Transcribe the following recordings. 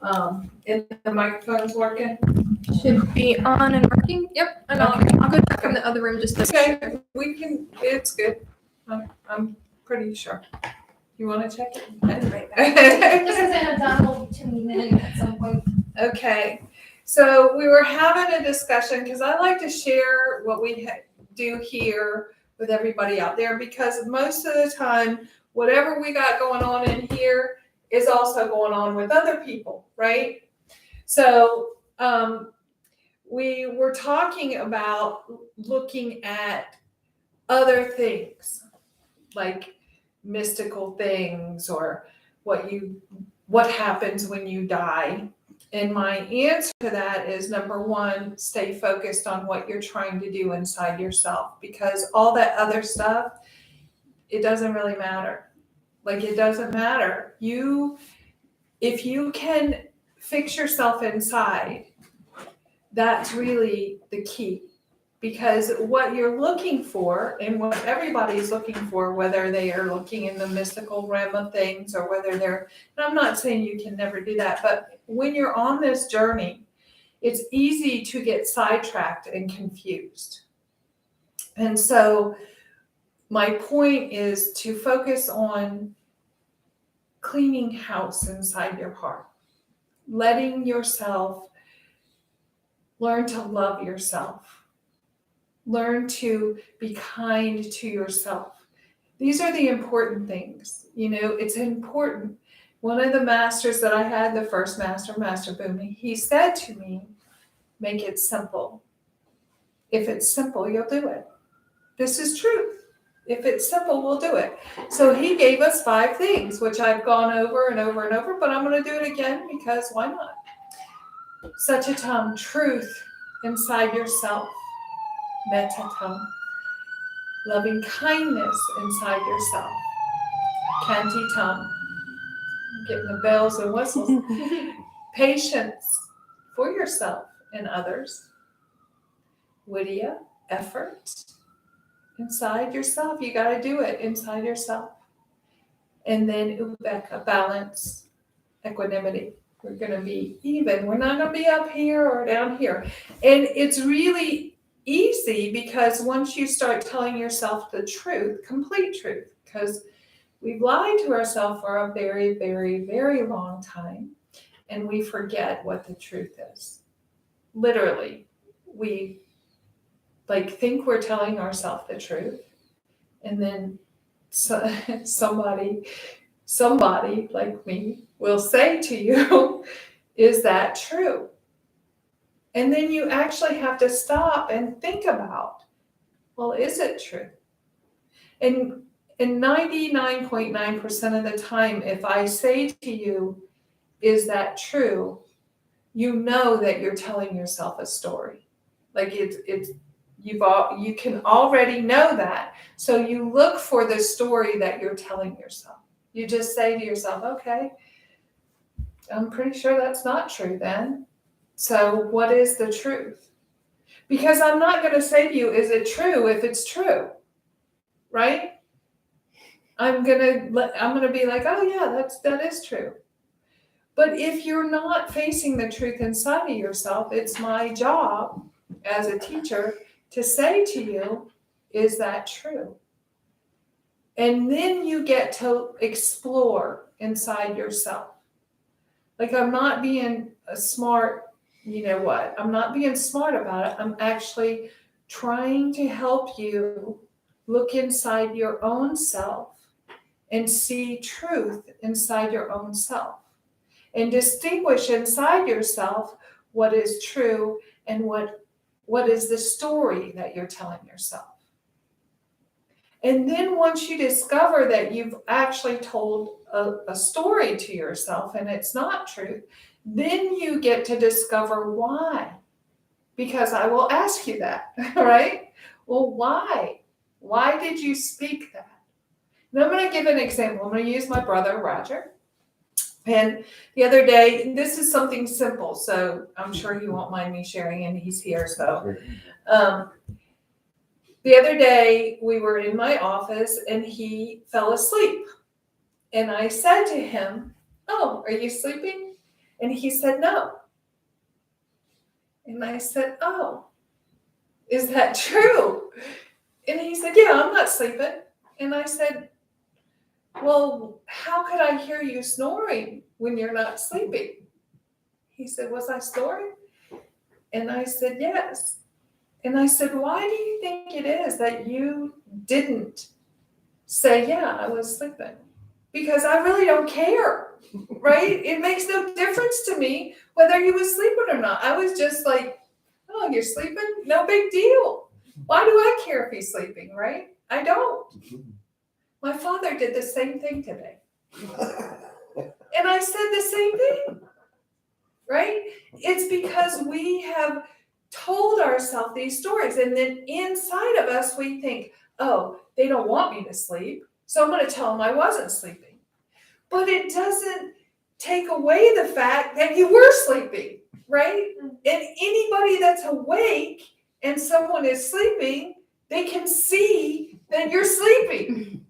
And the microphone's working? Should be on and working. Yep, and I'll go back from the other room just to Okay, we can, it's good. I'm pretty sure. You want to check it? Just because I have Donald tuning in at some point. Okay, so we were having a discussion because I like to share what we do here with everybody out there, because most of the time, whatever we got going on in here is also going on with other people, right? So we were talking about looking at other things, like mystical things, or what happens when you die. And my answer to that is, number one, stay focused on what you're trying to do inside yourself, because all that other stuff, it doesn't really matter. Like, it doesn't matter. If you can fix yourself inside, that's really the key. Because what you're looking for, and what everybody's looking for, whether they are looking in the mystical realm of things, or whether they're, and I'm not saying you can never do that, but when you're on this journey, it's easy to get sidetracked and confused. And so my point is to focus on cleaning house inside your heart, letting yourself learn to love yourself. Learn to be kind to yourself. These are the important things. It's important. One of the masters that I had, the first master, Master Boomie, he said to me, make it simple. If it's simple, you'll do it. This is truth. If it's simple, we'll do it. So he gave us 5 things, which I've gone over and over and over, but I'm going to do it again because why not? Satchitam, truth inside yourself. Metta, loving kindness inside yourself. Kantitam, getting the bells and whistles. Patience for yourself and others. Vidya, effort inside yourself. You got to do it inside yourself. And then Upekkha, balance, equanimity. We're going to be even. We're not going to be up here or down here. And it's really easy, because once you start telling yourself the truth, complete truth, because we've lied to ourselves for a very, very, very long time, and we forget what the truth is. Literally, we think we're telling ourselves the truth, and then somebody like me will say to you, is that true? And then you actually have to stop and think about, well, is it true? And 99.9% of the time, if I say to you, is that true? You know that you're telling yourself a story. Like you can already know that. So you look for the story that you're telling yourself. You just say to yourself, okay, I'm pretty sure that's not true then. So what is the truth? Because I'm not going to say to you, is it true, if it's true, right? I'm going to be like, oh yeah, that is true. But if you're not facing the truth inside of yourself, it's my job as a teacher to say to you, is that true? And then you get to explore inside yourself. Like, I'm not being a smart, I'm not being smart about it. I'm actually trying to help you look inside your own self and see truth inside your own self, and distinguish inside yourself what is true and what is the story that you're telling yourself. And then once you discover that you've actually told a story to yourself and it's not true, then you get to discover why. Because I will ask you that, right? Well, why? Why did you speak that? And I'm going to give an example. I'm going to use my brother, Roger. And the other day, this is something simple, so I'm sure he won't mind me sharing, and he's here. So the other day, we were in my office, and he fell asleep. And I said to him, oh, are you sleeping? And he said, no. And I said, oh, is that true? And he said, yeah, I'm not sleeping. And I said, well, how could I hear you snoring when you're not sleeping? He said, was I snoring? And I said, yes. And I said, why do you think it is that you didn't say, yeah, I was sleeping? Because I really don't care, right? It makes no difference to me whether he was sleeping or not. I was just like, oh, you're sleeping? No big deal. Why do I care if he's sleeping, right? I don't. My father did the same thing today. And I said the same thing, right? It's because we have told ourselves these stories. And then inside of us, we think, oh, they don't want me to sleep, so I'm going to tell them I wasn't sleeping. But it doesn't take away the fact that you were sleeping, right? And anybody that's awake and someone is sleeping, they can see that you're sleeping.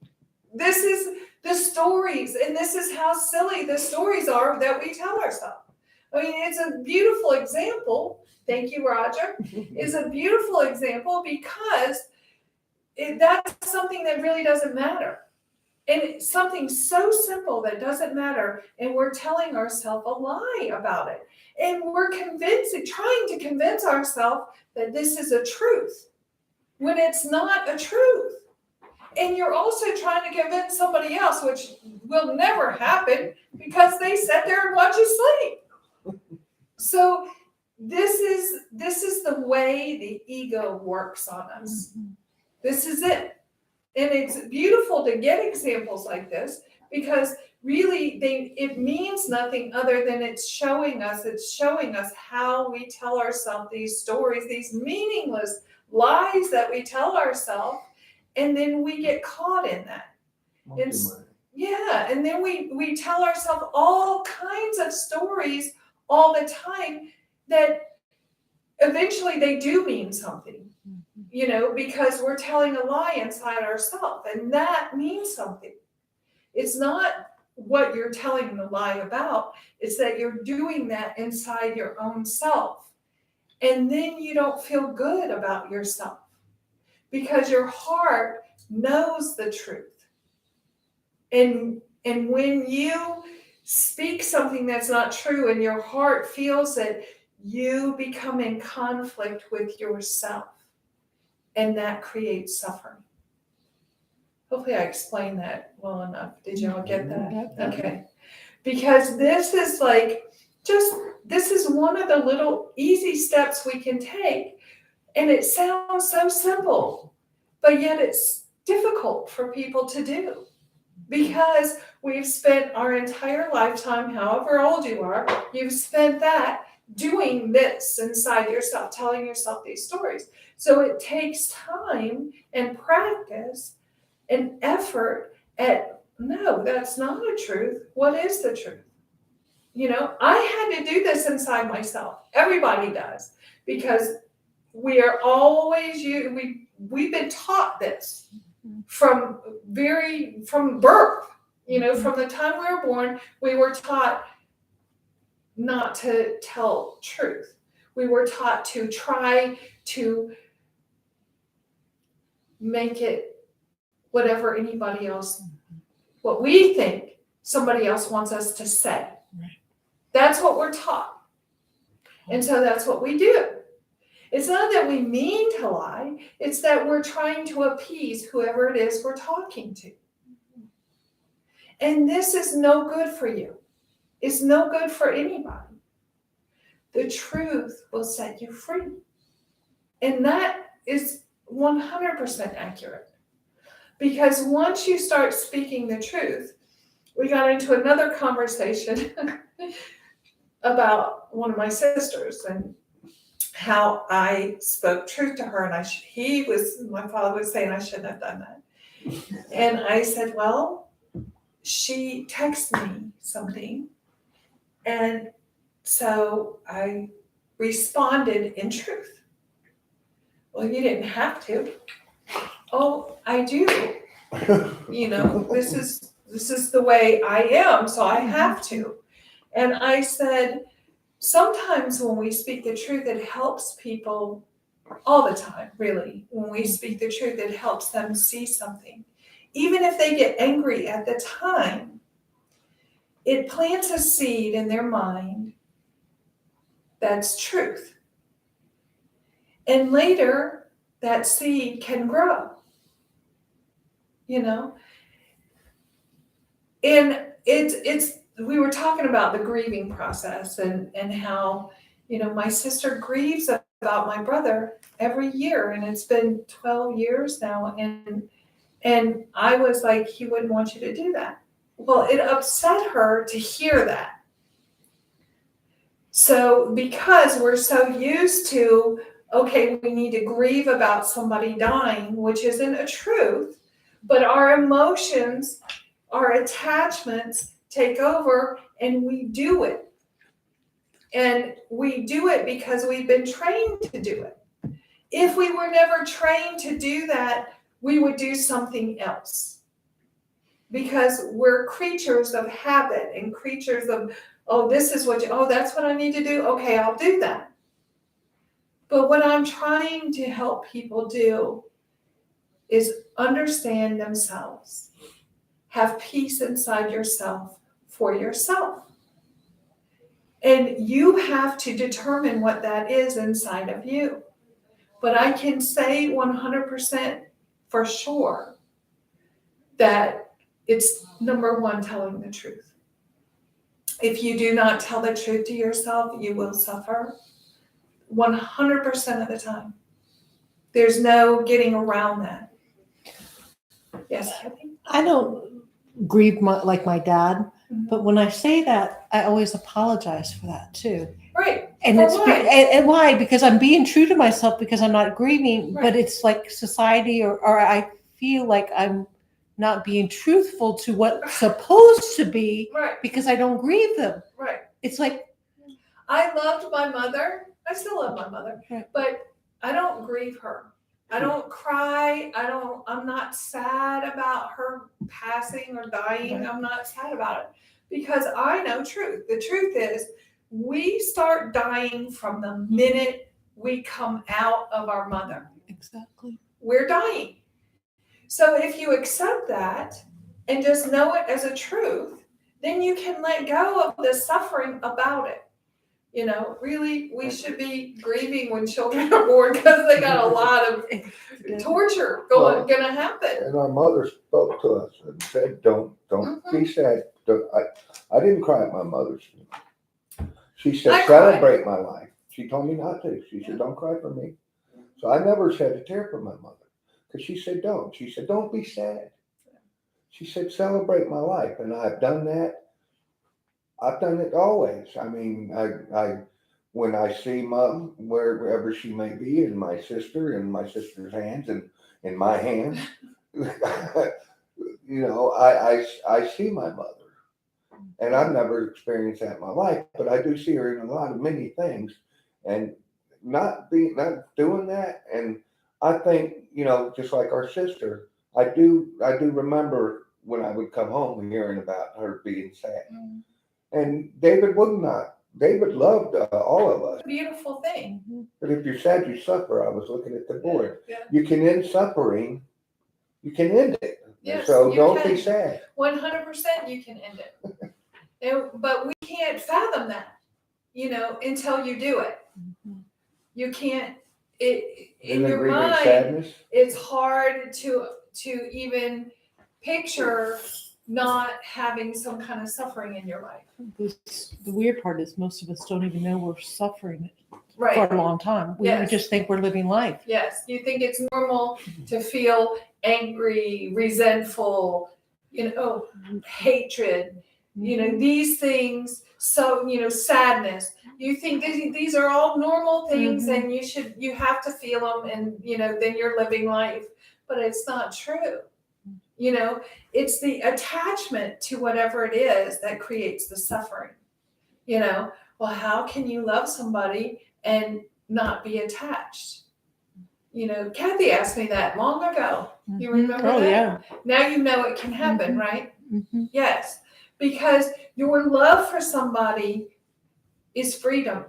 This is the stories, and this is how silly the stories are that we tell ourselves. I mean, it's a beautiful example. Thank you, Roger. It's a beautiful example because that's something that really doesn't matter. And it's something so simple that doesn't matter, and we're telling ourselves a lie about it. And we're trying to convince ourselves that this is a truth when it's not a truth. And you're also trying to convince somebody else, which will never happen because they sat there and watch you sleep. So this is the way the ego works on us. This is it. And it's beautiful to get examples like this because really it means nothing other than it's showing us how we tell ourselves these stories, these meaningless lies that we tell ourselves, and then we get caught in that. And then we tell ourselves all kinds of stories all the time that eventually they do mean something. Because we're telling a lie inside ourselves, and that means something. It's not what you're telling the lie about, it's that you're doing that inside your own self. And then you don't feel good about yourself because your heart knows the truth. And when you speak something that's not true and your heart feels it, you become in conflict with yourself. And that creates suffering. Hopefully I explained that well enough. Did y'all get that? Okay. Because this is one of the little easy steps we can take. And it sounds so simple, but yet it's difficult for people to do. Because we've spent our entire lifetime, however old you are, you've spent that doing this inside yourself, telling yourself these stories. So it takes time and practice and effort no, that's not a truth. What is the truth? I had to do this inside myself. Everybody does, because we are always we've been taught this from birth. From the time we were born, we were taught not to tell truth. We were taught to try to make it whatever anybody else, what we think somebody else wants us to say. Right. That's what we're taught. And so that's what we do. It's not that we mean to lie, it's that we're trying to appease whoever it is we're talking to. And this is no good for you. It's no good for anybody. The truth will set you free. And that is 100% accurate. Because once you start speaking the truth, we got into another conversation about one of my sisters and how I spoke truth to her. And my father was saying I shouldn't have done that. And I said, well, she texted me something. And so I responded in truth. Well, you didn't have to. Oh, I do. This is the way I am, so I have to. And I said, sometimes when we speak the truth, it helps people all the time, really. When we speak the truth, it helps them see something. Even if they get angry at the time, it plants a seed in their mind that's truth. And later, that seed can grow, you know? And it's we were talking about the grieving process and how, my sister grieves about my brother every year, and it's been 12 years now, and I was like, he wouldn't want you to do that. Well, it upset her to hear that. So because we're so used to, okay, we need to grieve about somebody dying, which isn't a truth, but our emotions, our attachments take over, and we do it. And we do it because we've been trained to do it. If we were never trained to do that, we would do something else. Because we're creatures of habit and creatures of, that's what I need to do. Okay, I'll do that. But what I'm trying to help people do is understand themselves. Have peace inside yourself for yourself. And you have to determine what that is inside of you. But I can say 100% for sure that it's number one, telling the truth. If you do not tell the truth to yourself, you will suffer 100% of the time. There's no getting around that. Yes, Kathy? I don't grieve like my dad, Mhm. but when I say that, I always apologize for that too. Right. And For it's why? and why? Because I'm being true to myself because I'm not grieving, Right. but it's like society or I feel like I'm not being truthful to what's supposed to be Right, because I don't grieve them. right. It's like I loved my mother. I still love my mother, Right. but I don't grieve her. I don't cry. I'm not sad about her passing or dying. Right. I'm not sad about it because I know truth. The truth is we start dying from the minute we come out of our mother. exactly. We're dying. So if you accept that and just know it as a truth, then you can let go of the suffering about it. Really, we should be grieving when children are born because they got a lot of torture going to happen. And our mother spoke to us and said, "Don't be sad." I didn't cry at my mother's funeral. She said, I cried. "Celebrate my life." She told me not to. She said, "Don't cry for me." So I never shed a tear for my mother because she said, "Don't." She said, "Don't be sad." She said, "Celebrate my life," and I've done that. I've done it always. I mean, I when I see Mom wherever she may be, and my sister in my sister's hands and in my hands, I see my mother, and I've never experienced that in my life, but I do see her in many things, and not doing that, and I think just like our sister, I do remember when I would come home hearing about her being sad. And David would not. David loved all of us. Beautiful thing. But if you're sad, you suffer. I was looking at the board. Yeah. You can end suffering. You can end it. Yes, So you don't can. be sad. 100% you can end it. But we can't fathom that, until you do it. You can't. In your mind, sadness. it's hard to even picture not having some kind of suffering in your life. The weird part is most of us don't even know we're suffering Right. for a long time. We Yes. just think we're living life. Yes. You think it's normal to feel angry, resentful, hatred, these things. So, sadness. You think these are all normal things and you have to feel them and, then you're living life. But it's not true. It's the attachment to whatever it is that creates the suffering. Well, how can you love somebody and not be attached? Kathy asked me that long ago. You remember Oh, that? yeah. Now you know it can happen, right? Mm-hmm. Yes. because your love for somebody is freedom.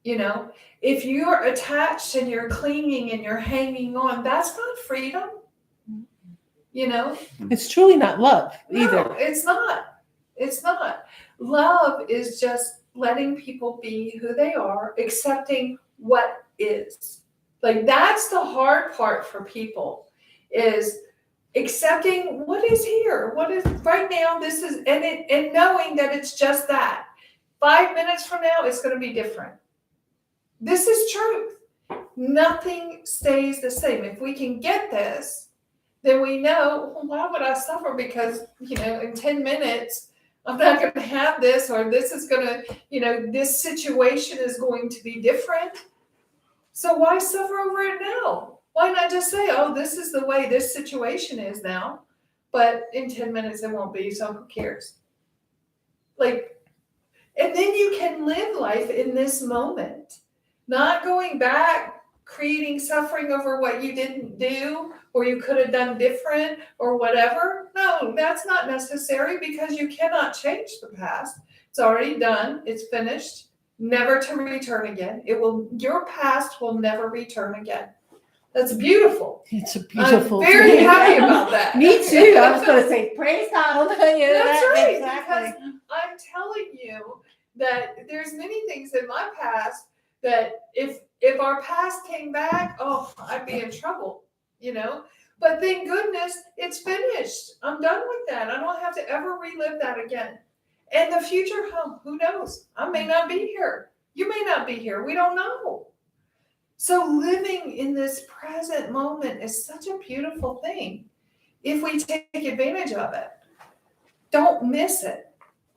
You know, if you're attached and you're clinging and you're hanging on, that's not freedom. You know, It's truly not love either. no, it's not. It's not. Love is just letting people be who they are, accepting what is. Like that's the hard part for people is accepting what is here, what is right now. This is and knowing that it's just that. 5 minutes from now, it's going to be different. This is truth. Nothing stays the same. If we can get this, then we know, well, why would I suffer? Because, in 10 minutes, I'm not going to have this, or this is going to, this situation is going to be different. So why suffer over it now? Why not just say, oh, this is the way this situation is now, but in 10 minutes it won't be, so who cares? And then you can live life in this moment, not going back, creating suffering over what you didn't do or you could have done different or whatever. No, that's not necessary because you cannot change the past. It's already done. It's finished, never to return again. Your past will never return again. That's beautiful. It's a beautiful I'm very thing. happy about that. Me too. I was going to say, praise God. That's right. Exactly. Because I'm telling you that there's many things in my past that if our past came back, oh, I'd be in trouble, But thank goodness it's finished. I'm done with that. I don't have to ever relive that again. And the future, who knows? I may not be here. You may not be here. We don't know. So living in this present moment is such a beautiful thing if we take advantage of it. Don't miss it.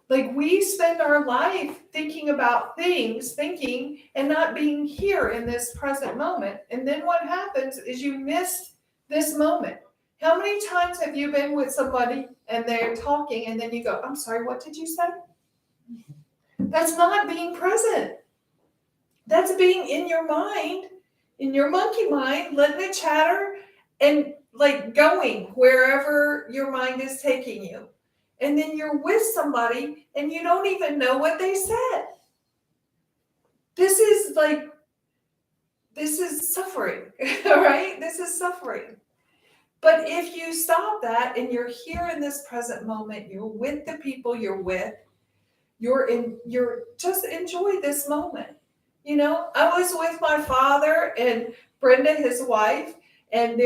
Like we spend our life thinking about things, and not being here in this present moment. And then what happens is you miss this moment. How many times have you been with somebody and they're talking and then you go, I'm sorry, what did you say? That's not being present. That's being in your mind, in your monkey mind, letting it chatter and like going wherever your mind is taking you. And then you're with somebody and you don't even know what they said. This is suffering, right? This is suffering. But if you stop that and you're here in this present moment, you're with the people you're with, you're just enjoy this moment. I was with my father and Brenda, his wife, and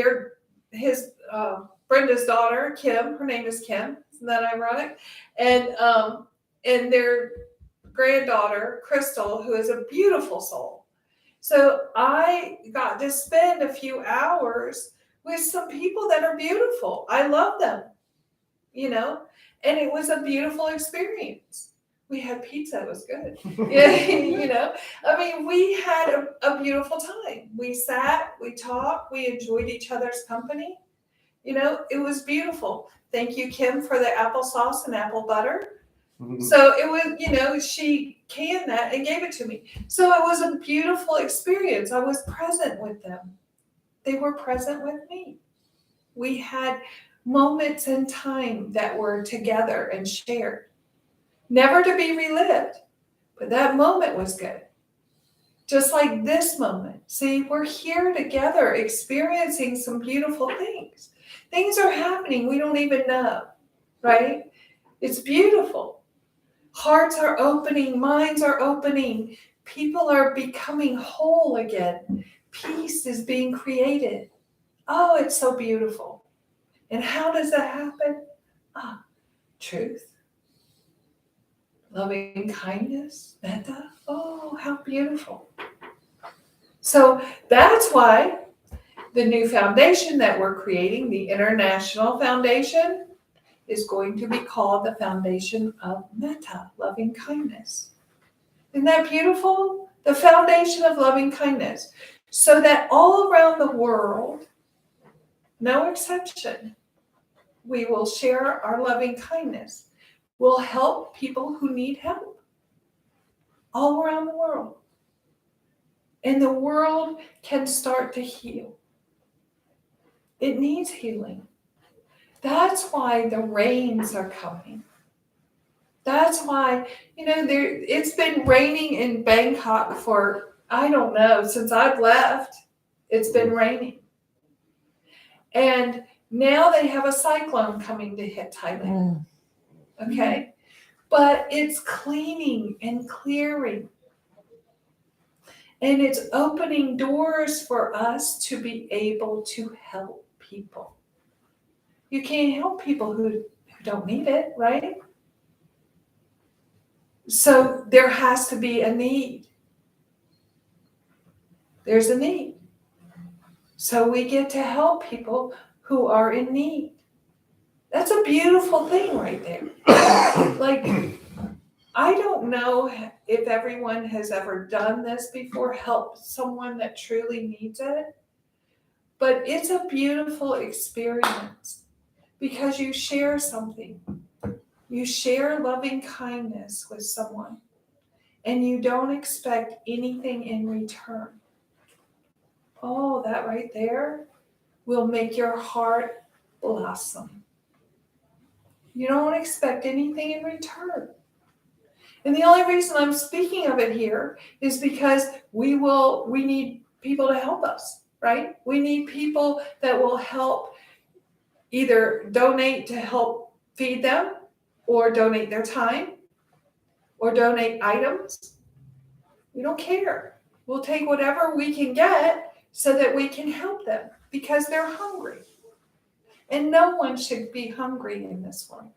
Brenda's daughter, Kim, her name is Kim. Isn't that ironic? And their granddaughter, Crystal, who is a beautiful soul. So I got to spend a few hours with some people that are beautiful. I love them, and it was a beautiful experience. We had pizza. It was good. We had a beautiful time. We sat, we talked, we enjoyed each other's company. It was beautiful. Thank you, Kim, for the applesauce and apple butter. So it was, she canned that and gave it to me. So it was a beautiful experience. I was present with them. They were present with me. We had moments in time that were together and shared. Never to be relived, but that moment was good. Just like this moment. See, we're here together experiencing some beautiful things. Things are happening we don't even know, right? It's beautiful. Hearts are opening, minds are opening. People are becoming whole again. Peace is being created. Oh, it's so beautiful. And how does that happen? Truth. Loving kindness, metta. Oh, how beautiful. So that's why the new foundation that we're creating, the International Foundation, is going to be called the Foundation of Metta, loving kindness. Isn't that beautiful? The Foundation of Loving Kindness. So that all around the world, no exception, we will share our loving kindness. We'll help people who need help all around the world. And the world can start to heal. It needs healing. That's why the rains are coming. That's why, it's been raining in Bangkok for, I don't know, since I've left, it's been raining. And now they have a cyclone coming to hit Thailand. Okay? But it's cleaning and clearing. And it's opening doors for us to be able to help people. You can't help people who don't need it, right? So there has to be a need. There's a need. So we get to help people who are in need. That's a beautiful thing right there. Like, I don't know if everyone has ever done this before, helped someone that truly needs it, but it's a beautiful experience because you share something. You share loving kindness with someone and you don't expect anything in return. Oh, that right there will make your heart blossom. You don't expect anything in return. And the only reason I'm speaking of it here is because we need people to help us, right? We need people that will help either donate to help feed them or donate their time or donate items. We don't care. We'll take whatever we can get so that we can help them because they're hungry. And no one should be hungry in this world.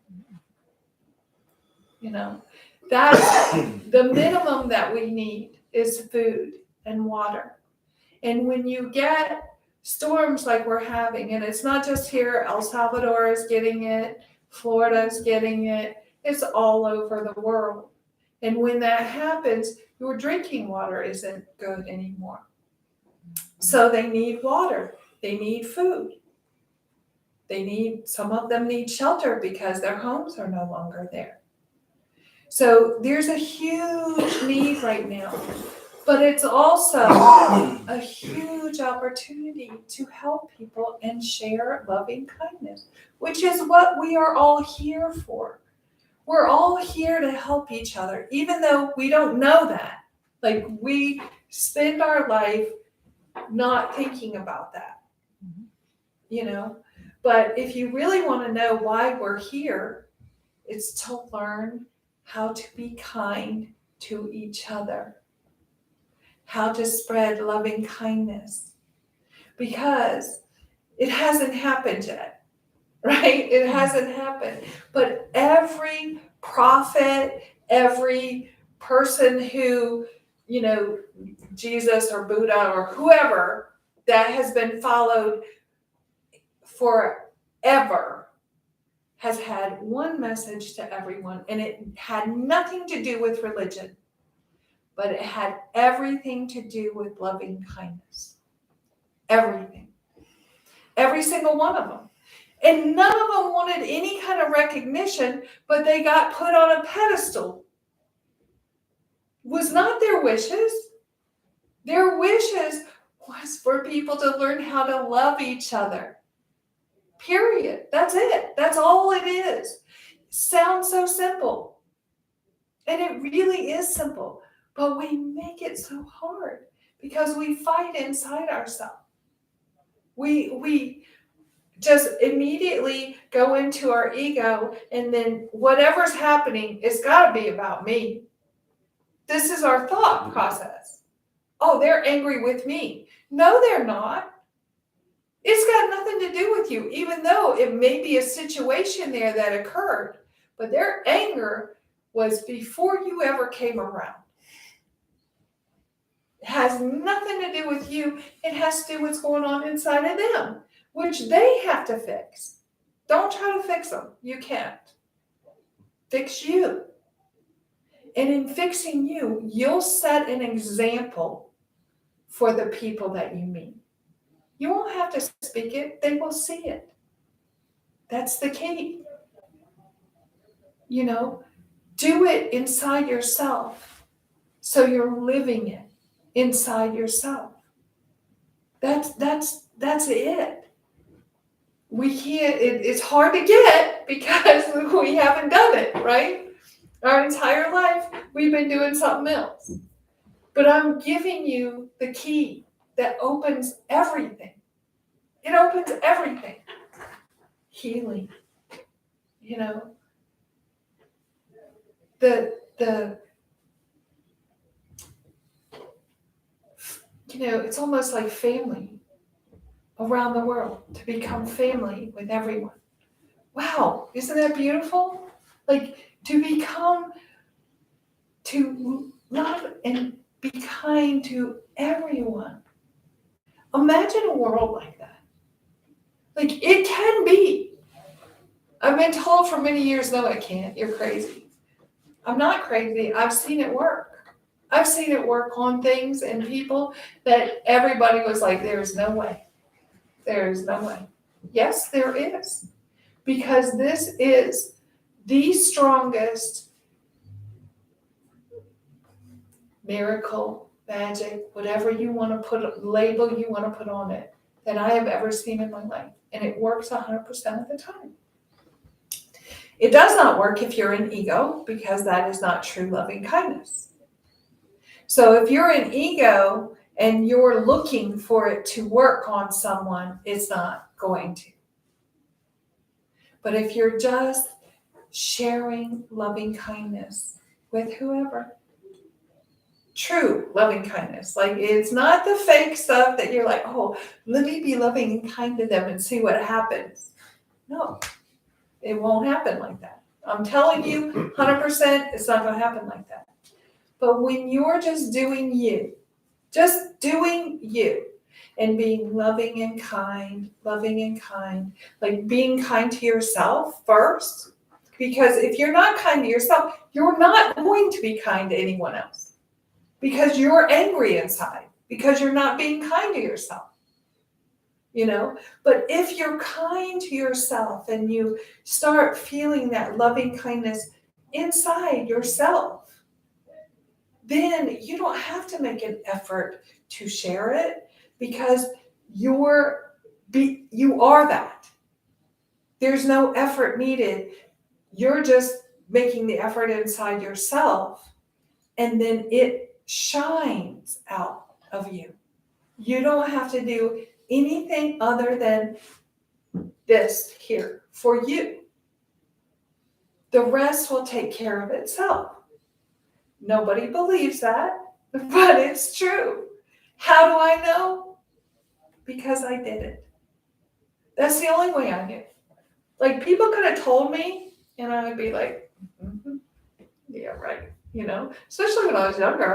That's the minimum that we need is food and water. And when you get storms like we're having, and it's not just here, El Salvador is getting it, Florida's getting it, it's all over the world. And when that happens, your drinking water isn't good anymore. So they need water, they need food. Some of them need shelter because their homes are no longer there. So there's a huge need right now, but it's also a huge opportunity to help people and share loving kindness, which is what we are all here for. We're all here to help each other, even though we don't know that. Like, we spend our life not thinking about that, But if you really want to know why we're here, it's to learn how to be kind to each other, how to spread loving kindness, because it hasn't happened yet, right? It hasn't happened. But every prophet, every person who, Jesus or Buddha or whoever that has been followed forever has had one message to everyone, and it had nothing to do with religion, but it had everything to do with loving kindness. Everything. Every single one of them. And none of them wanted any kind of recognition, but they got put on a pedestal. Was not their wishes. Their wishes was for people to learn how to love each other. Period. That's it. That's all it is. Sounds so simple. And it really is simple. But we make it so hard because we fight inside ourselves. We just immediately go into our ego, and then whatever's happening, it's got to be about me. This is our thought process. Oh, they're angry with me. No, they're not. It's got nothing to do with you, even though it may be a situation there that occurred, but their anger was before you ever came around. It has nothing to do with you. It has to do with what's going on inside of them, which they have to fix. Don't try to fix them. You can't. Fix you. And in fixing you, you'll set an example for the people that you meet. You won't have to speak it. They will see it. That's the key. Do it inside yourself. So you're living it inside yourself. That's it. We can't, it's hard to get because we haven't done it, right? Our entire life, we've been doing something else. But I'm giving you the key that opens everything. It opens everything. Healing. You know, it's almost like family around the world, to become family with everyone. Wow, isn't that beautiful? Like to love and be kind to everyone. Imagine a world like that. Like it can be. I've been told for many years, no, it can't. You're crazy. I'm not crazy. I've seen it work. I've seen it work on things and people that everybody was like, there's no way. There's no way. Yes, there is. Because this is the strongest miracle, magic, whatever you want to put, label you want to put on it, that I have ever seen in my life. And it works 100% of the time. It does not work if you're in ego, because that is not true loving kindness. So if you're in ego and you're looking for it to work on someone, it's not going to. But if you're just sharing loving kindness with whoever, true loving kindness, like it's not the fake stuff that you're like, oh, let me be loving and kind to them and see what happens. No, it won't happen like that. I'm telling you 100% it's not going to happen like that. But when you're just doing you, and being loving and kind, like being kind to yourself first, because if you're not kind to yourself, you're not going to be kind to anyone else, because you're angry inside, because you're not being kind to yourself. But if you're kind to yourself and you start feeling that loving kindness inside yourself, then you don't have to make an effort to share it, because you are that. There's no effort needed. You're just making the effort inside yourself, and then it shines out of you. You don't have to do anything other than this here for you. The rest will take care of itself. Nobody believes that, but it's true. How do I know? Because I did it. That's the only way I knew. Like, people could have told me, and I would be like, yeah, right. Especially when I was younger,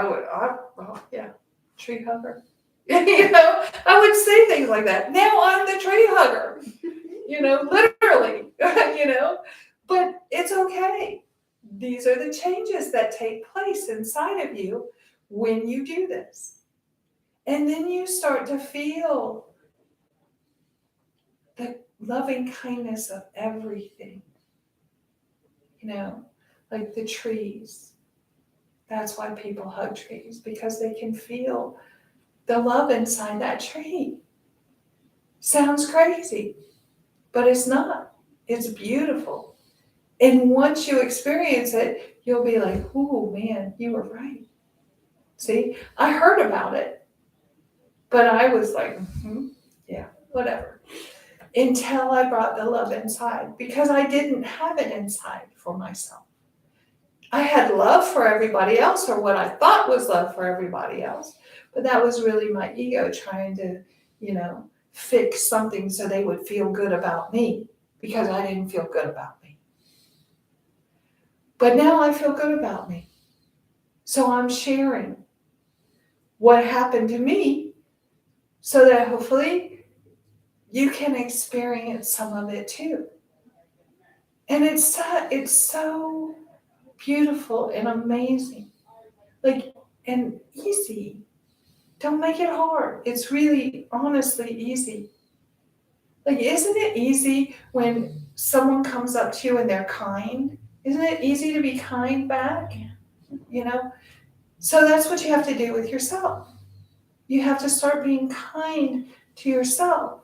tree hugger. I would say things like that. Now I'm the tree hugger, literally, but it's okay. These are the changes that take place inside of you when you do this. And then you start to feel the loving kindness of everything, like the trees. That's why people hug trees, because they can feel the love inside that tree. Sounds crazy, but it's not. It's beautiful. And once you experience it, you'll be like, oh man, you were right. See, I heard about it, but I was like, yeah, whatever. Until I brought the love inside, because I didn't have it inside for myself. I had love for everybody else, or what I thought was love for everybody else. But that was really my ego trying to, fix something so they would feel good about me, because I didn't feel good about me. But now I feel good about me. So I'm sharing what happened to me so that hopefully you can experience some of it too. And it's so beautiful and amazing. And easy. Don't make it hard. It's really, honestly easy. Isn't it easy when someone comes up to you and they're kind? Isn't it easy to be kind back? So that's what you have to do with yourself. You have to start being kind to yourself.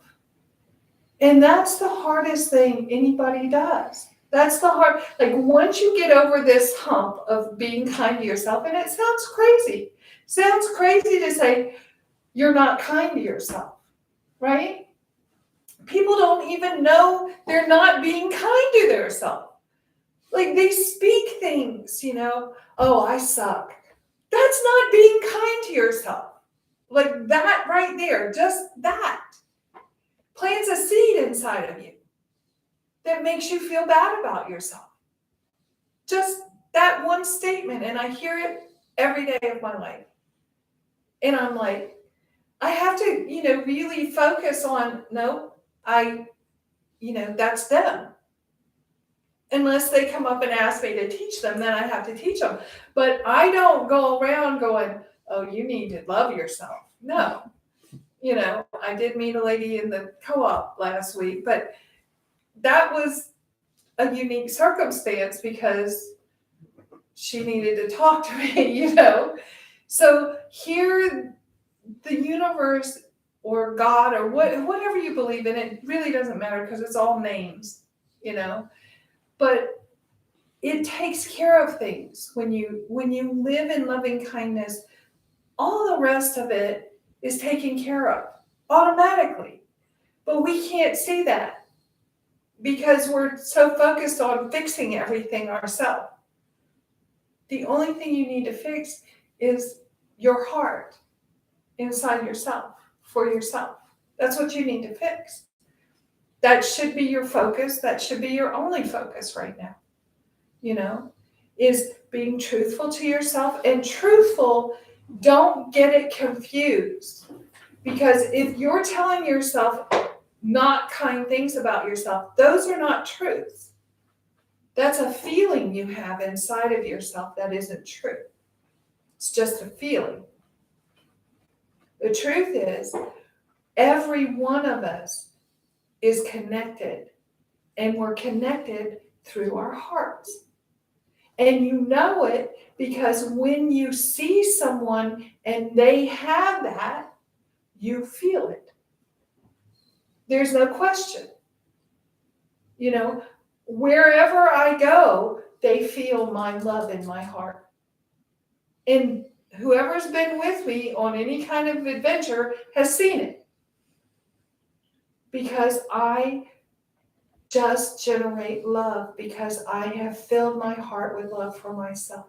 And that's the hardest thing anybody does. That's the hard, like, once you get over this hump of being kind to yourself, and it sounds crazy to say you're not kind to yourself, right? People don't even know they're not being kind to themselves. Like, they speak things, oh, I suck. That's not being kind to yourself. Like, that right there, just that plants a seed inside of you that makes you feel bad about yourself. Just that one statement, and I hear it every day of my life. And I'm like, I have to, really focus on, no, that's them. Unless they come up and ask me to teach them, then I have to teach them. But I don't go around going, oh, you need to love yourself. No. I did meet a lady in the co-op last week, but that was a unique circumstance because she needed to talk to me, So here, the universe or God or whatever you believe in, it really doesn't matter because it's all names, But it takes care of things when you live in loving kindness. All the rest of it is taken care of automatically, but we can't see that because we're so focused on fixing everything ourselves. The only thing you need to fix is your heart inside yourself, for yourself. That's what you need to fix. That should be your focus. That should be your only focus right now, is being truthful to yourself. And truthful, don't get it confused. Because if you're telling yourself not kind things about yourself, those are not truths. That's a feeling you have inside of yourself that isn't true. It's just a feeling. The truth is, every one of us is connected, and we're connected through our hearts. And you know it because when you see someone and they have that, you feel it. There's no question. Wherever I go, they feel my love in my heart. And whoever's been with me on any kind of adventure has seen it. Because I just generate love because I have filled my heart with love for myself.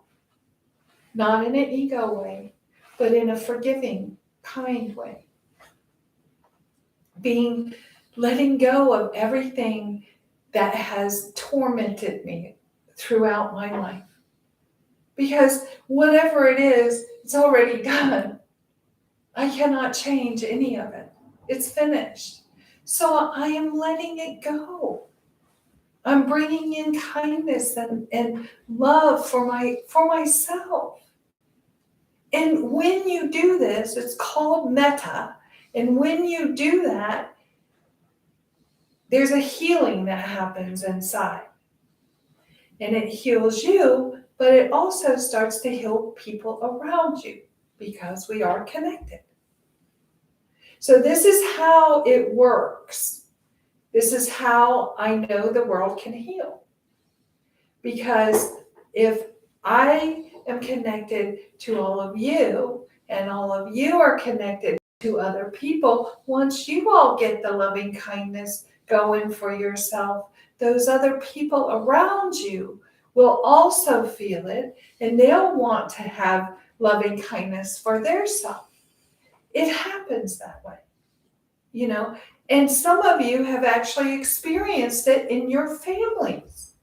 Not in an ego way, but in a forgiving, kind way. Letting go of everything that has tormented me throughout my life. Because whatever it is, it's already done. I cannot change any of it. It's finished. So I am letting it go. I'm bringing in kindness and love for myself. And when you do this, it's called metta. And when you do that, there's a healing that happens inside. And it heals you, but it also starts to heal people around you because we are connected. So this is how it works. This is how I know the world can heal. Because if I am connected to all of you, and all of you are connected to other people, once you all get the loving kindness going for yourself, those other people around you will also feel it, and they'll want to have loving kindness for their self. It happens that way, and some of you have actually experienced it in your families.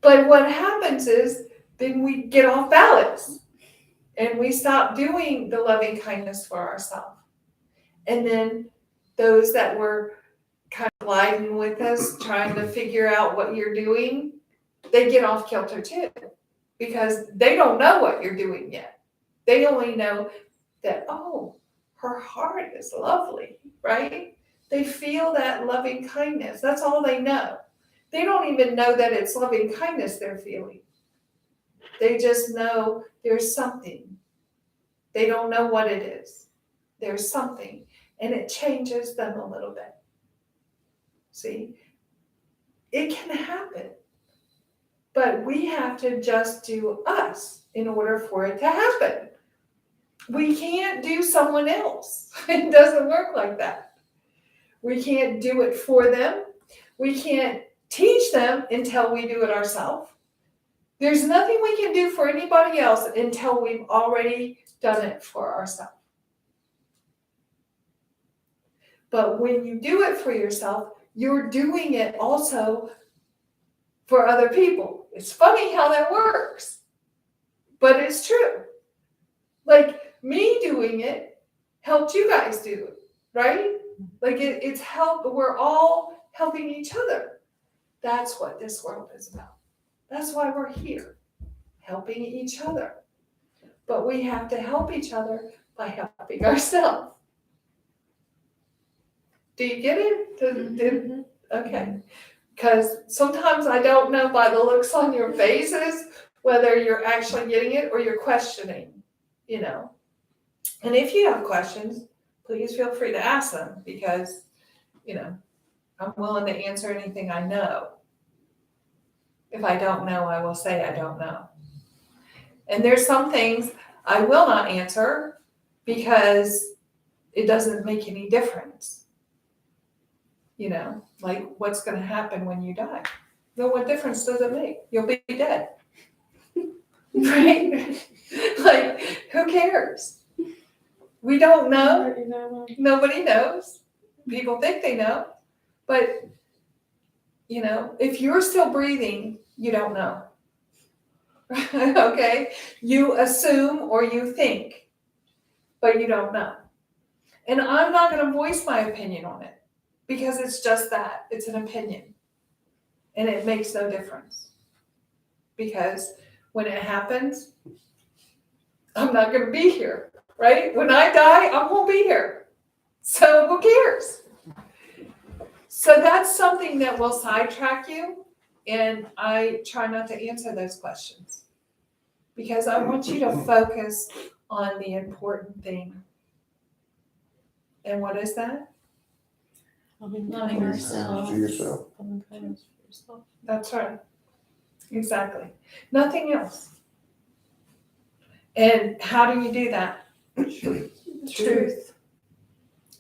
But what happens is then we get off balance and we stop doing the loving kindness for ourselves. And then those that were kind of gliding with us, trying to figure out what you're doing, they get off kilter too, because they don't know what you're doing yet. They only know that, oh, her heart is lovely, right? They feel that loving kindness. That's all they know. They don't even know that it's loving kindness they're feeling. They just know there's something. They don't know what it is. There's something, and it changes them a little bit. See? it can happen. But we have to just do us in order for it to happen. We can't do someone else. It doesn't work like that. We can't do it for them. We can't teach them until we do it ourselves. There's nothing we can do for anybody else until we've already done it for ourselves. But when you do it for yourself, you're doing it also for other people. It's funny how that works, but it's true. Like me doing it helped you guys do it, right? Like it's help. We're all helping each other. That's what this world is about. That's why we're here, helping each other. But we have to help each other by helping ourselves. Do you get it? Okay. Because sometimes I don't know by the looks on your faces whether you're actually getting it or you're questioning, you know. And if you have questions, please feel free to ask them because, you know, I'm willing to answer anything I know. If I don't know, I will say I don't know. And there's some things I will not answer because it doesn't make any difference. You know, like what's going to happen when you die? Well, what difference does it make? You'll be dead. Right? Like, who cares? We don't know. Nobody knows. People think they know. But, you know, if you're still breathing, you don't know. Okay? You assume or you think, but you don't know. And I'm not going to voice my opinion on it because it's just that. It's an opinion. And it makes no difference. Because when it happens, I'm not going to be here, right? When I die, I won't be here. So who cares? So that's something that will sidetrack you. And I try not to answer those questions because I want you to focus on the important thing. And what is that? Loving ourselves. To yourself. Loving kindness for yourself. That's right. Exactly. Nothing else. And how do you do that? Truth.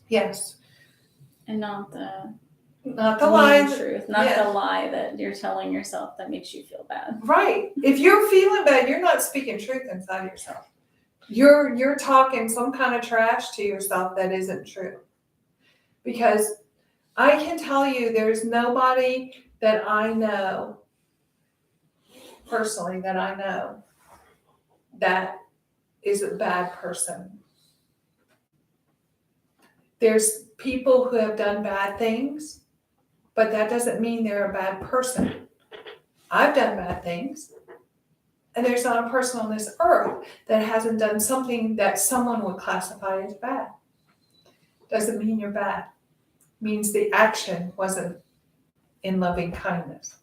Yes. And not the Not the truth, not yeah. the lie that you're telling yourself that makes you feel bad. Right. If you're feeling bad, you're not speaking truth inside yourself. You're talking some kind of trash to yourself that isn't true. Because I can tell you there's nobody that I know, personally that I know, that is a bad person. There's people who have done bad things, but that doesn't mean they're a bad person. I've done bad things. And there's not a person on this earth that hasn't done something that someone would classify as bad. Doesn't mean you're bad. Means the action wasn't in loving kindness.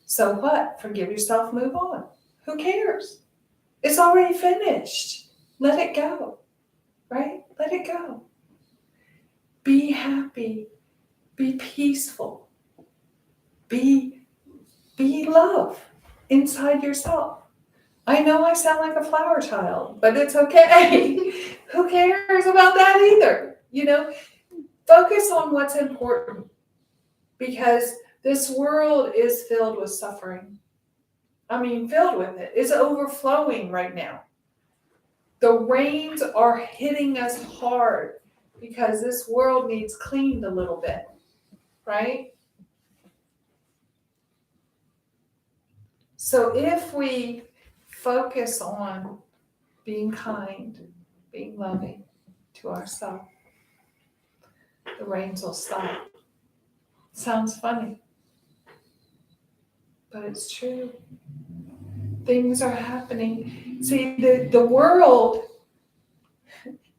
So what? Forgive yourself, move on. Who cares? It's already finished. Let it go. Right? Let it go. Be happy. Be peaceful. Be love inside yourself. I know I sound like a flower child, but it's okay. Who cares about that either? You know, focus on what's important because this world is filled with suffering. I mean, filled with it. It's overflowing right now. The rains are hitting us hard because this world needs cleaned a little bit, right? So if we focus on being kind, being loving to ourselves, the rains will stop. Sounds funny, but it's true. Things are happening. See, the world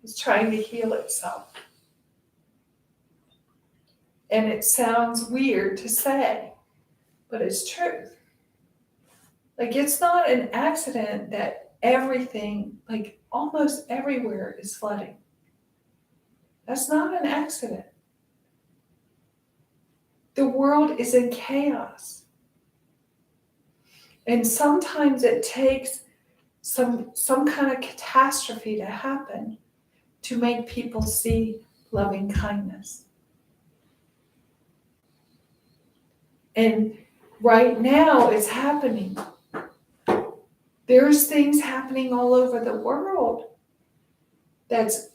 is trying to heal itself. And it sounds weird to say, but it's truth. Like, it's not an accident that everything, like almost everywhere, is flooding. That's not an accident. The world is in chaos. And sometimes it takes some kind of catastrophe to happen to make people see loving kindness. And right now it's happening. There's things happening all over the world that's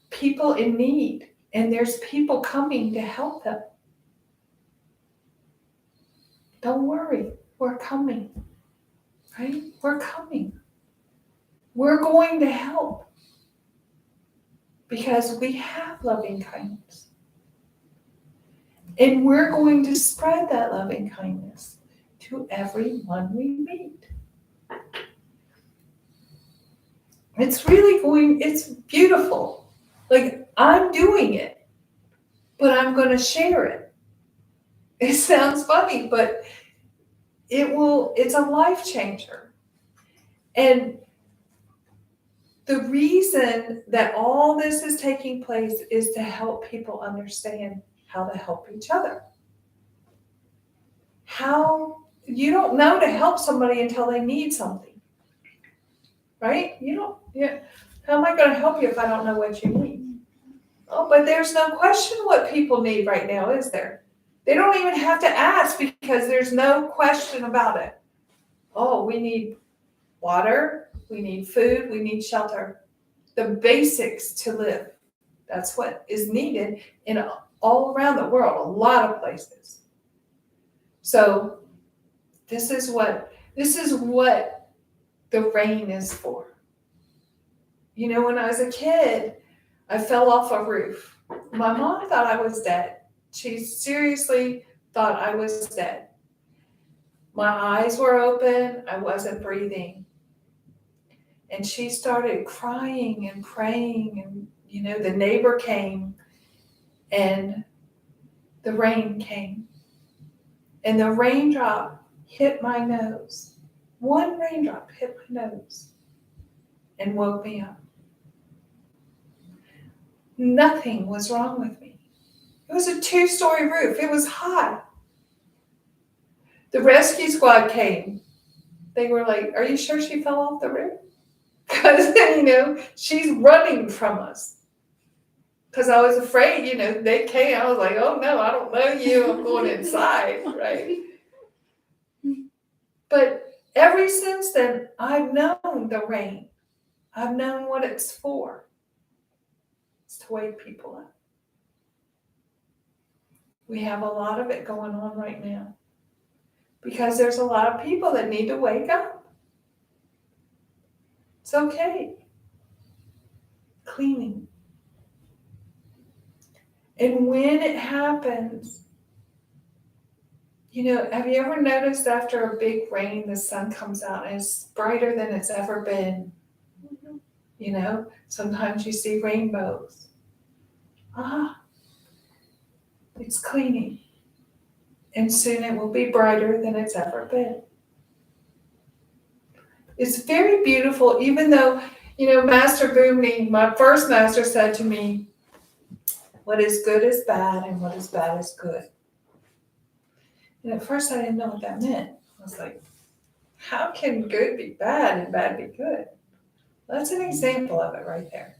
people in need, and there's people coming to help them. Don't worry, we're coming, right? We're coming. We're going to help because we have loving kindness. And we're going to spread that loving kindness to everyone we meet. It's beautiful. Like, I'm doing it, but I'm going to share it. It sounds funny, but it's a life changer. And the reason that all this is taking place is to help people understand how to help each other. You don't know to help somebody until they need something, right? How am I going to help you if I don't know what you need? Oh, but there's no question what people need right now, is there? They don't even have to ask because there's no question about it. Oh, we need water, we need food, we need shelter. The basics to live. That's what is needed all around the world, a lot of places. So this is what the rain is for. You know, when I was a kid, I fell off a roof. My mom thought I was dead. She seriously thought I was dead. My eyes were open, I wasn't breathing. And she started crying and praying, and the neighbor came and the rain came. And the raindrop hit my nose. One raindrop hit my nose and woke me up. Nothing was wrong with me. It was a 2-story roof. It was high. The rescue squad came. They were like, "Are you sure she fell off the roof?" Because, she's running from us. Because I was afraid, they came. I was like, "Oh no, I don't know you. I'm going inside," right? But ever since then, I've known the rain. I've known what it's for. It's to wake people up. We have a lot of it going on right now. Because there's a lot of people that need to wake up. It's okay. Cleaning. And when it happens, have you ever noticed after a big rain, the sun comes out and it's brighter than it's ever been? Sometimes you see rainbows. It's cleaning. And soon it will be brighter than it's ever been. It's very beautiful, even though, Master Boomney, my first master, said to me, "What is good is bad, and what is bad is good." And at first I didn't know what that meant. I was like, how can good be bad and bad be good? That's an example of it right there.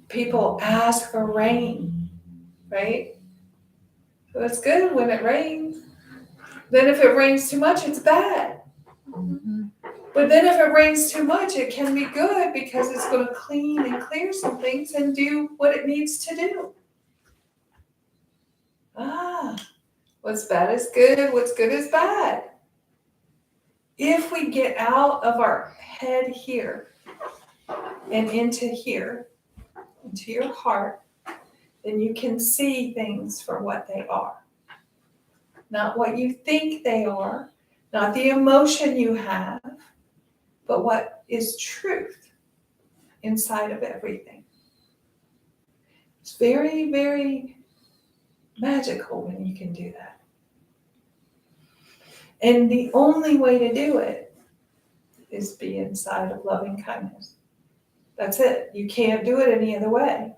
People ask for rain, right? So it's good when it rains. Then if it rains too much, it's bad. But then if it rains too much, it can be good because it's going to clean and clear some things and do what it needs to do. What's bad is good, what's good is bad. If we get out of our head here and into here, into your heart, then you can see things for what they are. Not what you think they are, not the emotion you have, but what is truth inside of everything. It's very, very magical when you can do that. And the only way to do it is be inside of loving kindness. That's it. You can't do it any other way.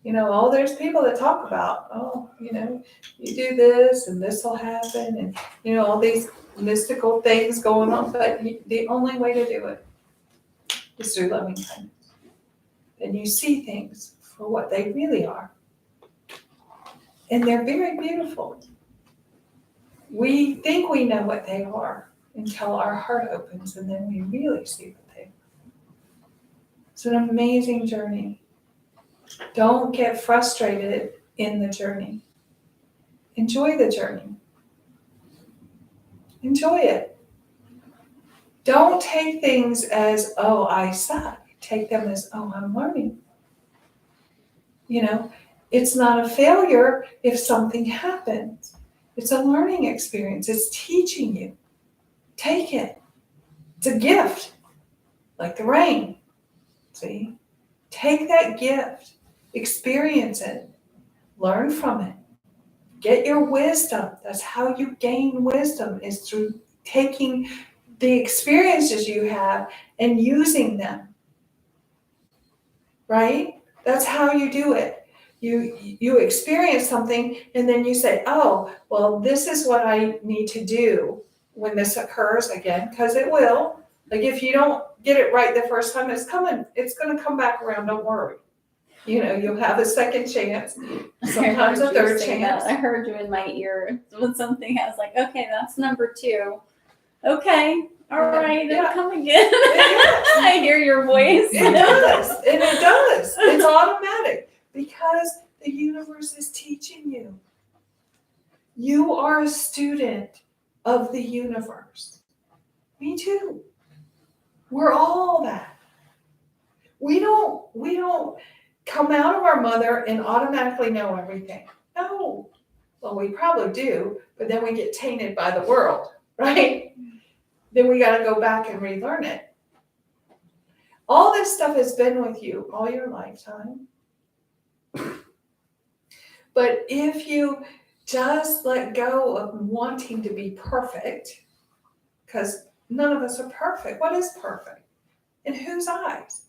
You know, oh, there's people that talk about, oh, you know, you do this and this will happen and, you know, all these mystical things going on, but the only way to do it is through loving kindness. And you see things for what they really are. And they're very beautiful. We think we know what they are until our heart opens and then we really see what they are. It's an amazing journey. Don't get frustrated in the journey. Enjoy the journey. Enjoy it. Don't take things as, oh, I suck. Take them as, oh, I'm learning. You know, it's not a failure if something happens. It's a learning experience. It's teaching you. Take it. It's a gift, like the rain. See? Take that gift. Experience it. Learn from it. Get your wisdom. That's how you gain wisdom, is through taking the experiences you have and using them. Right? That's how you do it. You experience something and then you say, oh, well, this is what I need to do when this occurs again, because it will. Like if you don't get it right the first time, it's going to come back around, don't worry. You know, you'll have a second chance, sometimes a third chance. I heard you in my ear when something. I was like, okay, that's number 2. Okay, all right, Yeah. it'll come again. It I hear your voice. It does, and it does. It's automatic because the universe is teaching you. You are a student of the universe. Me too. We're all that. We don't come out of our mother and automatically know everything. No. Well, we probably do, but then we get tainted by the world, right? Then we got to go back and relearn it. All this stuff has been with you all your lifetime. But if you just let go of wanting to be perfect, because none of us are perfect. What is perfect? In whose eyes?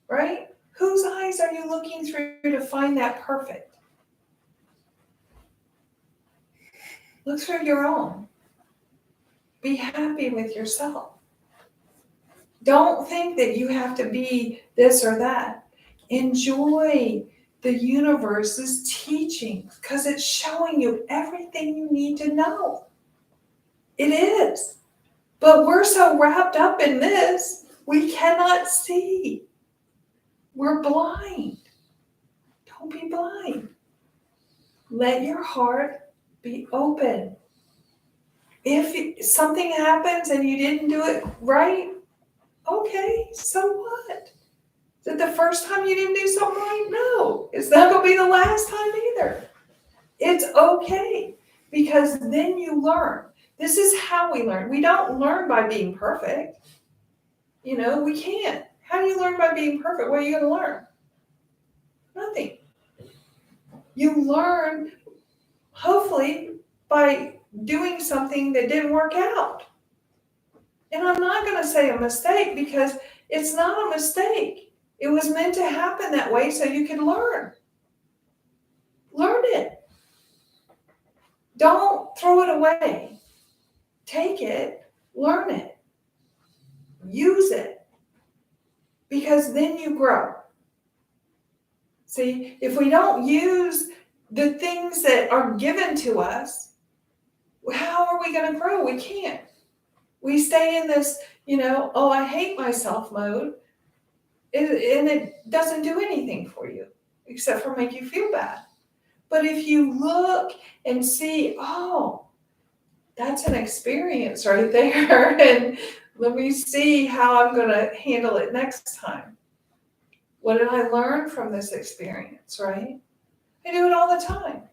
Right? Whose eyes are you looking through to find that perfect? Look through your own. Be happy with yourself. Don't think that you have to be this or that. Enjoy the universe's teaching because it's showing you everything you need to know. It is. But we're so wrapped up in this, we cannot see. We're blind. Don't be blind. Let your heart be open. If something happens and you didn't do it right, okay, so what? Is it the first time you didn't do something right? No, it's not going to be the last time either. It's okay because then you learn. This is how we learn. We don't learn by being perfect. You know, we can't. How do you learn by being perfect? What are you going to learn? Nothing. You learn, hopefully, by doing something that didn't work out. And I'm not going to say a mistake because it's not a mistake. It was meant to happen that way so you can learn. Learn it. Don't throw it away. Take it, learn it, use it, because then you grow. See, if we don't use the things that are given to us, how are we going to grow? We can't. We stay in this, you know, oh, I hate myself mode, and it doesn't do anything for you except for make you feel bad. But if you look and see, oh, that's an experience right there, and let me see how I'm going to handle it next time. What did I learn from this experience, right? I do it all the time.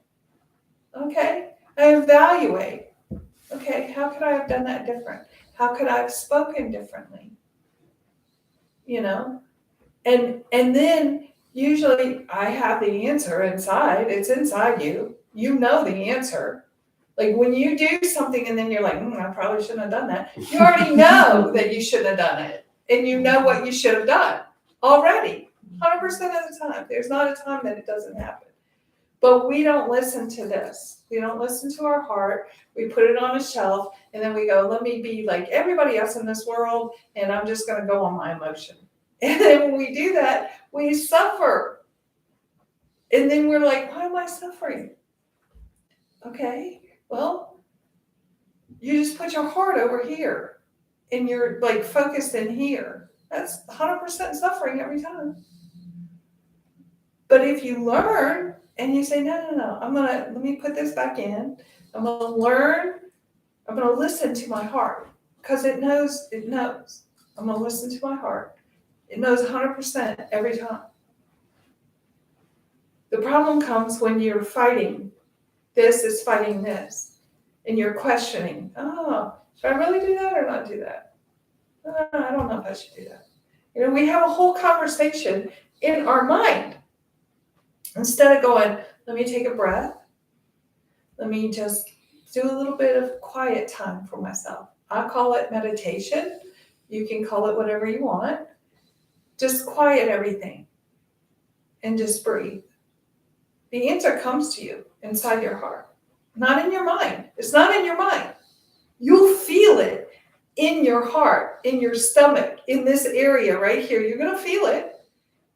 Okay? I evaluate. Okay, how could I have done that different? How could I have spoken differently? You know? And then usually I have the answer inside. It's inside you. You know the answer. Like when you do something and then you're like, I probably shouldn't have done that. You already know that you shouldn't have done it. And you know what you should have done already. 100% of the time. There's not a time that it doesn't happen. But we don't listen to this. We don't listen to our heart. We put it on a shelf and then we go, let me be like everybody else in this world and I'm just going to go on my emotion. And then when we do that, we suffer. And then we're like, why am I suffering? Okay, well, you just put your heart over here and you're like focused in here. That's 100% suffering every time. But if you learn and you say, no, let me put this back in. I'm going to learn. I'm going to listen to my heart because it knows. I'm going to listen to my heart. It knows 100% every time. The problem comes when you're fighting. This is fighting this. And you're questioning, should I really do that or not do that? I don't know if I should do that. We have a whole conversation in our mind. Instead of going, let me take a breath. Let me just do a little bit of quiet time for myself. I call it meditation. You can call it whatever you want. Just quiet everything and just breathe. The answer comes to you inside your heart, not in your mind. It's not in your mind. You'll feel it in your heart, in your stomach, in this area right here. You're going to feel it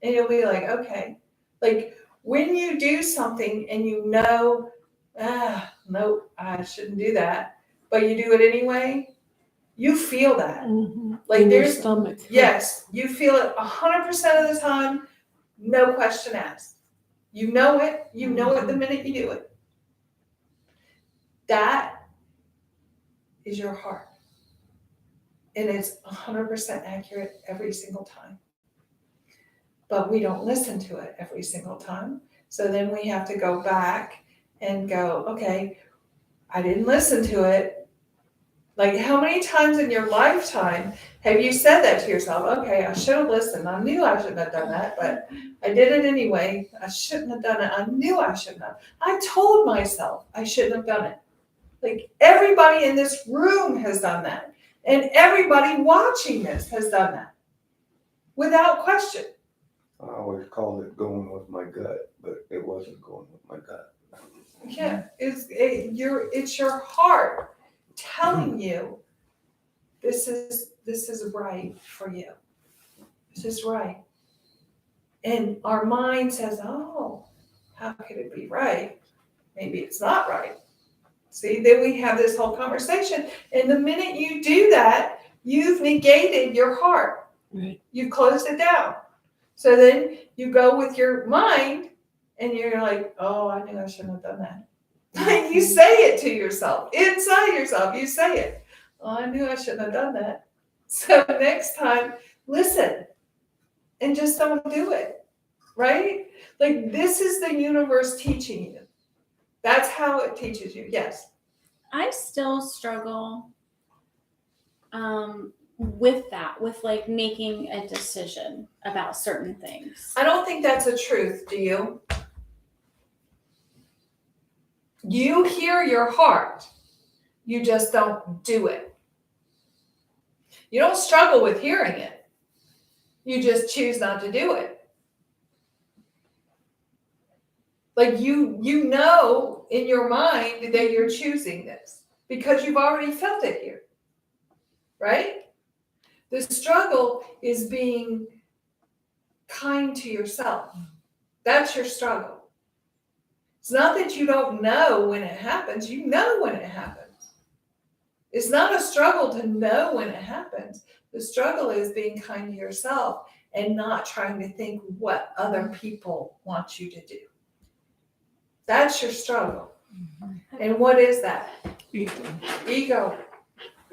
and you'll be like, okay. Like when you do something and you know, nope, I shouldn't do that, but you do it anyway, you feel that. Mm-hmm. Like in your there's, stomach. yes, you feel it 100% of the time, no question asked. You know it the minute you do it. That is your heart. And it's 100% accurate every single time. But we don't listen to it every single time. So then we have to go back and go, okay, I didn't listen to it. Like how many times in your lifetime have you said that to yourself? Okay, I should have listened. I knew I shouldn't have done that, but I did it anyway. I shouldn't have done it. I knew I shouldn't have. I told myself I shouldn't have done it. Like everybody in this room has done that. And everybody watching this has done that. Without question. I always called it going with my gut, but it wasn't going with my gut. Yeah, it's your heart telling you this is right for you. This is right. And our mind says, oh, how could it be right? Maybe it's not right. See, then we have this whole conversation. And the minute you do that, you've negated your heart. Right. You've closed it down. So then you go with your mind and you're like, oh, I knew I shouldn't have done that. You say it to yourself. Inside yourself, you say it. Oh, I knew I shouldn't have done that. So next time, listen and just don't do it. Right? Like this is the universe teaching you. That's how it teaches you. Yes. I still struggle with that, with like making a decision about certain things. I don't think that's a truth, do you? You hear your heart. You just don't do it. You don't struggle with hearing it. You just choose not to do it. Like you know in your mind that you're choosing this because you've already felt it here, right? The struggle is being kind to yourself. That's your struggle. It's not that you don't know when it happens. You know when it happens. It's not a struggle to know when it happens. The struggle is being kind to yourself and not trying to think what other people want you to do. That's your struggle. Mm-hmm. And what is that? Ego.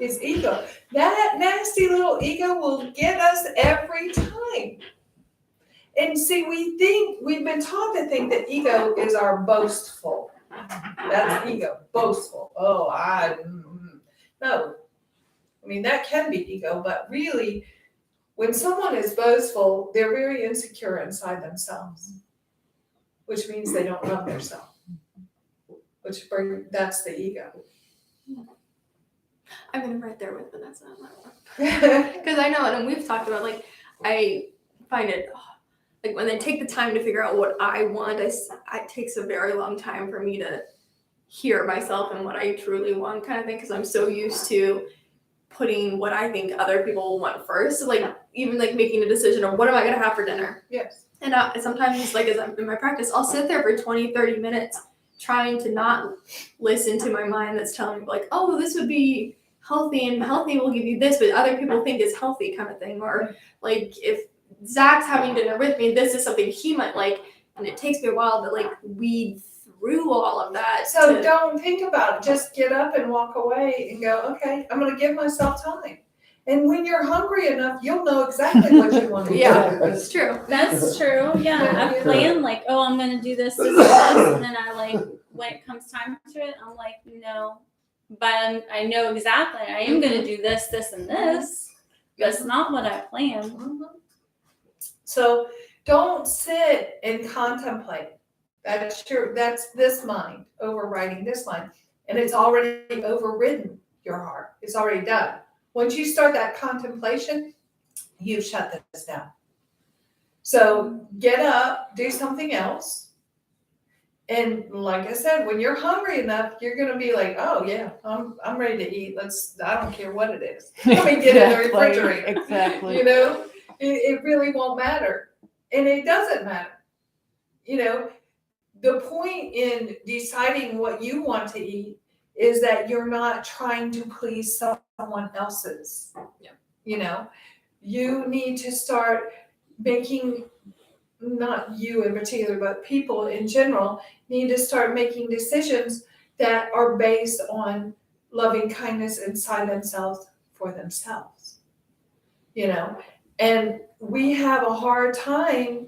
It's ego. That nasty little ego will get us every time. And see, we've been taught to think that ego is our boastful. That's ego, boastful. Oh, no. I mean, that can be ego, but really, when someone is boastful, they're very insecure inside themselves, which means they don't love themselves. That's the ego. I'm gonna right there with Vanessa on that one. Because I know, and we've talked about, like, I find it like when they take the time to figure out what I want, it takes a very long time for me to hear myself and what I truly want, kind of thing, because I'm so used to putting what I think other people want first. So, like, even like making a decision of what am I gonna have for dinner. Yes. And sometimes, like, as I'm in my practice, I'll sit there for 20, 30 minutes trying to not listen to my mind that's telling me, like, oh, this would be healthy and healthy will give you this, but other people think it's healthy, kind of thing. Or, like, if Zach's having dinner with me, this is something he might like. And it takes me a while to, like, weed through all of that. So don't think about it. Just get up and walk away and go, okay, I'm going to give myself time. And when you're hungry enough, you'll know exactly what you want to do. Yeah, it's true. That's true. Yeah, Yeah. I plan like, oh, I'm gonna do this, and then I like when it comes time to it, I'm like, no, but I know exactly I am gonna do this, this, and this. That's not what I planned. Mhm. So don't sit and contemplate. That's this mind overriding this mind. And it's already overridden your heart. It's already done. Once you start that contemplation, you've shut this down. So get up, do something else. And like I said, when you're hungry enough, you're gonna be like, oh yeah, I'm ready to eat. I don't care what it is. Let me get in the refrigerator. Exactly. You know, it really won't matter. And it doesn't matter. You know, the point in deciding what you want to eat is that you're not trying to please someone else's. Yeah. You know, you need to start making, not you in particular, but people in general need to start making decisions that are based on loving kindness inside themselves for themselves. You know, and we have a hard time.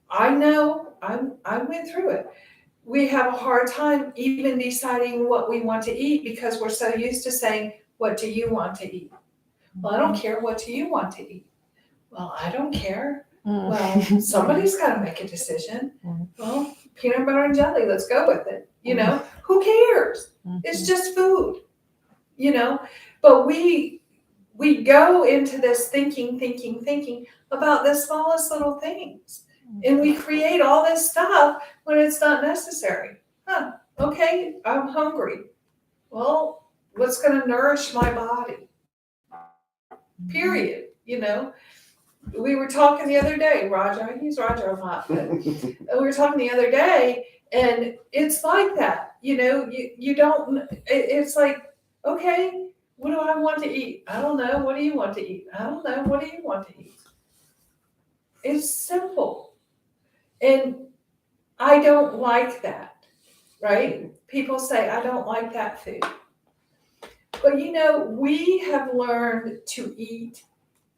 I know I went through it. We have a hard time even deciding what we want to eat because we're so used to saying, what do you want to eat? Well, I don't care. What do you want to eat? Well, I don't care. Well, somebody's got to make a decision. Well, peanut butter and jelly, let's go with it. You know, who cares? It's just food, you know, but we go into this thinking about the smallest little things. And we create all this stuff when it's not necessary. Okay, I'm hungry. Well, what's going to nourish my body? Period. You know, we were talking the other day, Roger, I use Roger a lot, but we were talking the other day, and it's like that. You know, you don't, it's like, okay, what do I want to eat? I don't know. What do you want to eat? I don't know. What do you want to eat? It's simple. And I don't like that, right? People say, I don't like that food. But you know, we have learned to eat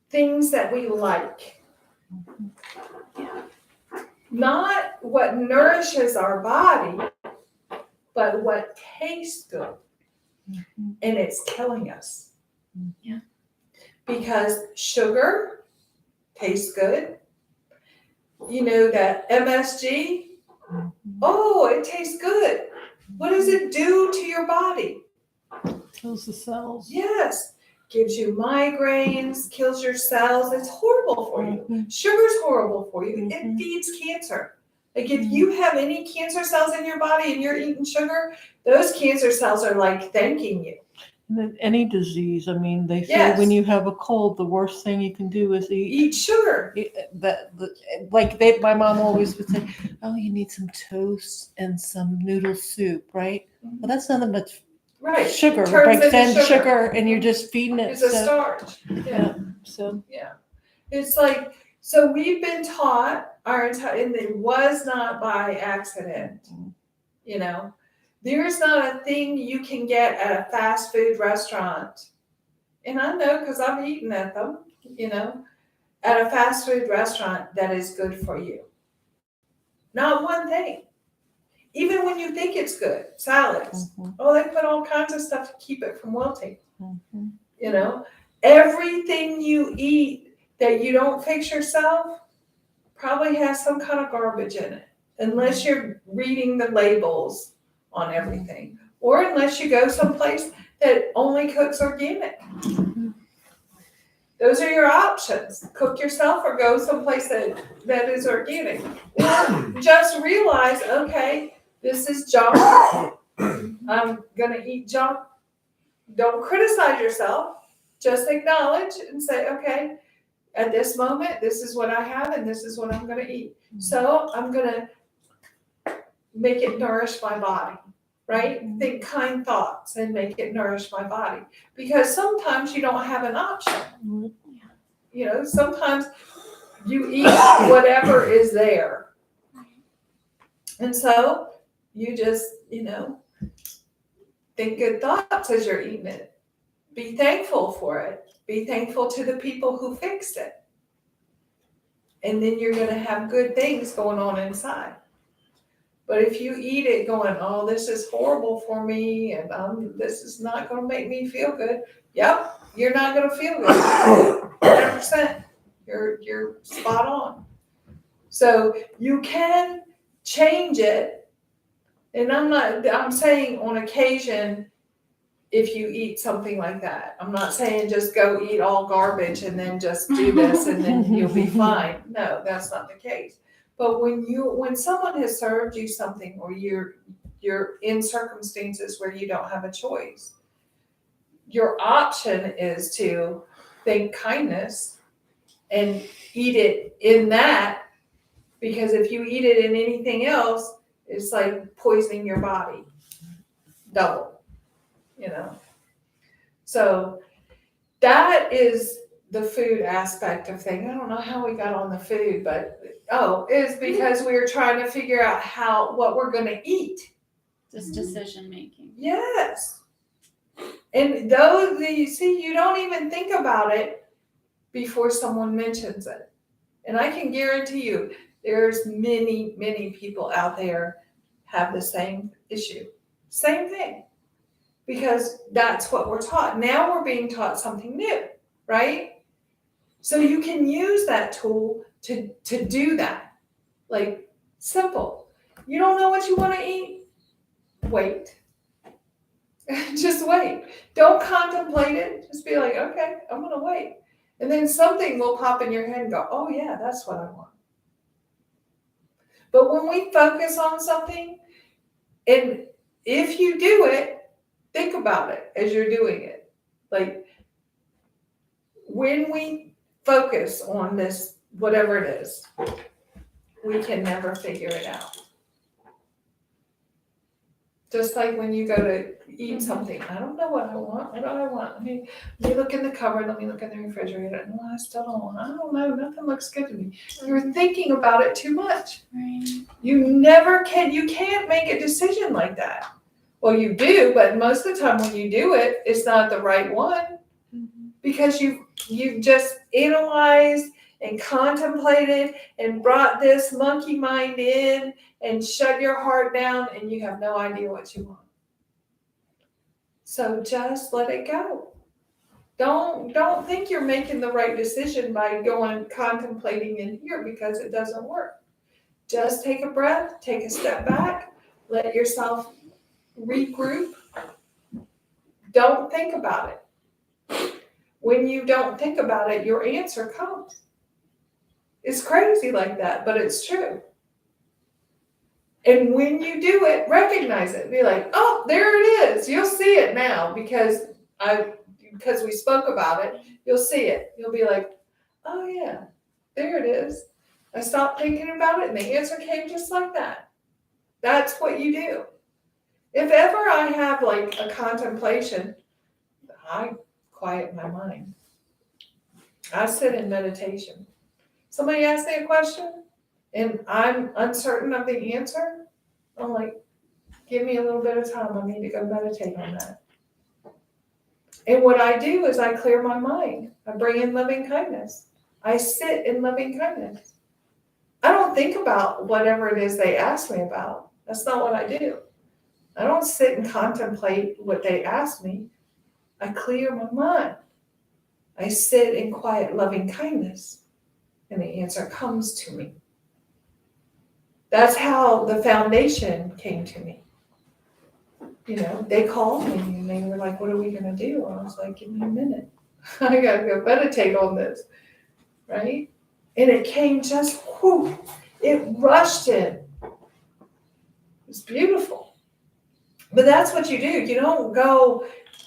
things that we like. Not what nourishes our body, but what tastes good. And it's killing us. Yeah. Because sugar tastes good. You know, that MSG, oh, it tastes good. What does it do to your body? Kills the cells. Yes, gives you migraines, kills your cells. It's horrible for you. Sugar's horrible for you. It feeds cancer. Like if you have any cancer cells in your body and you're eating sugar, those cancer cells are like thanking you. And then any disease, I mean, they say Yes. when you have a cold, the worst thing you can do is eat. Eat sugar. My mom always would say, oh, you need some toast and some noodle soup, right? Well, that's nothing but Right. sugar. It Turns breaks into down sugar. sugar and you're just feeding it. It's a starch. Yeah. So Yeah. It's like, so we've been taught our entire, and it was not by accident. You know, there's not a thing you can get at a fast food restaurant. And I know because I've eaten at them, you know, at a fast food restaurant that is good for you. Not one thing. Even when you think it's good, salads. Oh, they put all kinds of stuff to keep it from wilting. You know, everything you eat that you don't fix yourself probably has some kind of garbage in it, unless you're reading the labels on everything, or unless you go someplace that only cooks organic. Those are your options. Cook yourself or go someplace that is organic. Or just realize, okay, this is junk. I'm gonna eat junk. Don't criticize yourself. Just acknowledge and say, okay, at this moment, this is what I have and this is what I'm gonna eat. So I'm gonna make it nourish my body, right? Think kind thoughts and make it nourish my body. Because sometimes you don't have an option. You know, sometimes you eat whatever is there. And so you just, think good thoughts as you're eating it. Be thankful for it. Be thankful to the people who fixed it. And then you're going to have good things going on inside. But if you eat it going, oh, this is horrible for me, and this is not going to make me feel good. Yep, you're not going to feel good. 100%. You're spot on. So you can change it. And I'm saying on occasion, if you eat something like that. I'm not saying just go eat all garbage and then just do this and then you'll be fine. No, that's not the case. But when someone has served you something or you're in circumstances where you don't have a choice, your option is to think kindness and eat it in that, because if you eat it in anything else, it's like poisoning your body double. So that is the food aspect of things. I don't know how we got on the food, but it's because we were trying to figure out what we're going to eat. Just decision making. Yes. And those, you don't even think about it before someone mentions it. And I can guarantee you, there's many, many people out there have the same issue. Same thing. Because that's what we're taught. Now we're being taught something new, right? So you can use that tool to do that. Like, simple. You don't know what you want to eat? Wait. Just wait. Don't contemplate it. Just be like, okay, I'm going to wait. And then something will pop in your head and go, oh yeah, that's what I want. But when we focus on something, and if you do it, think about it as you're doing it. Like, when we focus on this, whatever it is, we can never figure it out. Just like when you go to eat something, I don't know what I want. What do I want? Let me look in the cupboard. Let me look in the refrigerator. No, I still don't want. I don't know. Nothing looks good to me. You're thinking about it too much. Right. You can't make a decision like that. Well, you do, but most of the time when you do it, it's not the right one, because you've just analyzed and contemplated and brought this monkey mind in and shut your heart down, and you have no idea what you want. So just let it go. Don't think you're making the right decision by going contemplating in here, because it doesn't work. Just take a breath, take a step back, let yourself regroup. Don't think about it. When you don't think about it, your answer comes. It's crazy like that, but it's true. And when you do it, recognize it. Be like, oh, there it is. You'll see it now because we spoke about it. You'll see it. You'll be like, oh yeah, there it is. I stopped thinking about it and the answer came just like that. That's what you do. If ever I have like a contemplation, I quiet my mind. I sit in meditation. Somebody asks me a question and I'm uncertain of the answer, I'm like, give me a little bit of time. I need to go meditate on that. And what I do is I clear my mind. I bring in loving kindness. I sit in loving kindness. I don't think about whatever it is they ask me about. That's not what I do. I don't sit and contemplate what they ask me. I clear my mind. I sit in quiet, loving kindness, and the answer comes to me. That's how the foundation came to me. They called me and they were like, what are we going to do? I was like, give me a minute. I gotta go meditate on this, right? And it came just, whew, it rushed in. It was beautiful. But that's what you do. You don't go,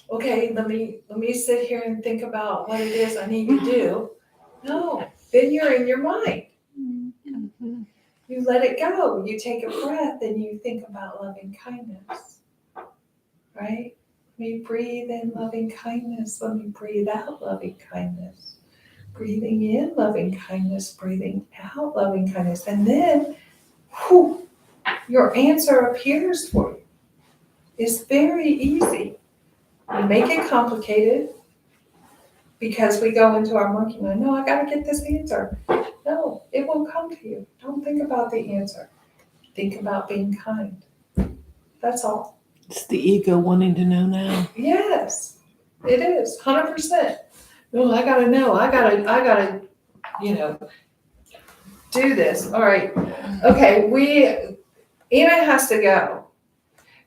okay, let me sit here and think about what it is I need to do. No, then you're in your mind. Mhm. You let it go. You take a breath and you think about loving kindness, right? Let me breathe in loving kindness. Let me breathe out loving kindness. Breathing in loving kindness, breathing out loving kindness. And then, whew, your answer appears for you. It's very easy. You make it complicated because we go into our monkey mind. No, I got to get this answer. No, it will come to you. Don't think about the answer. Think about being kind. That's all. It's the ego wanting to know now. Yes, it is 100%. No, I gotta know. I gotta, do this. All right. Okay. Anna has to go,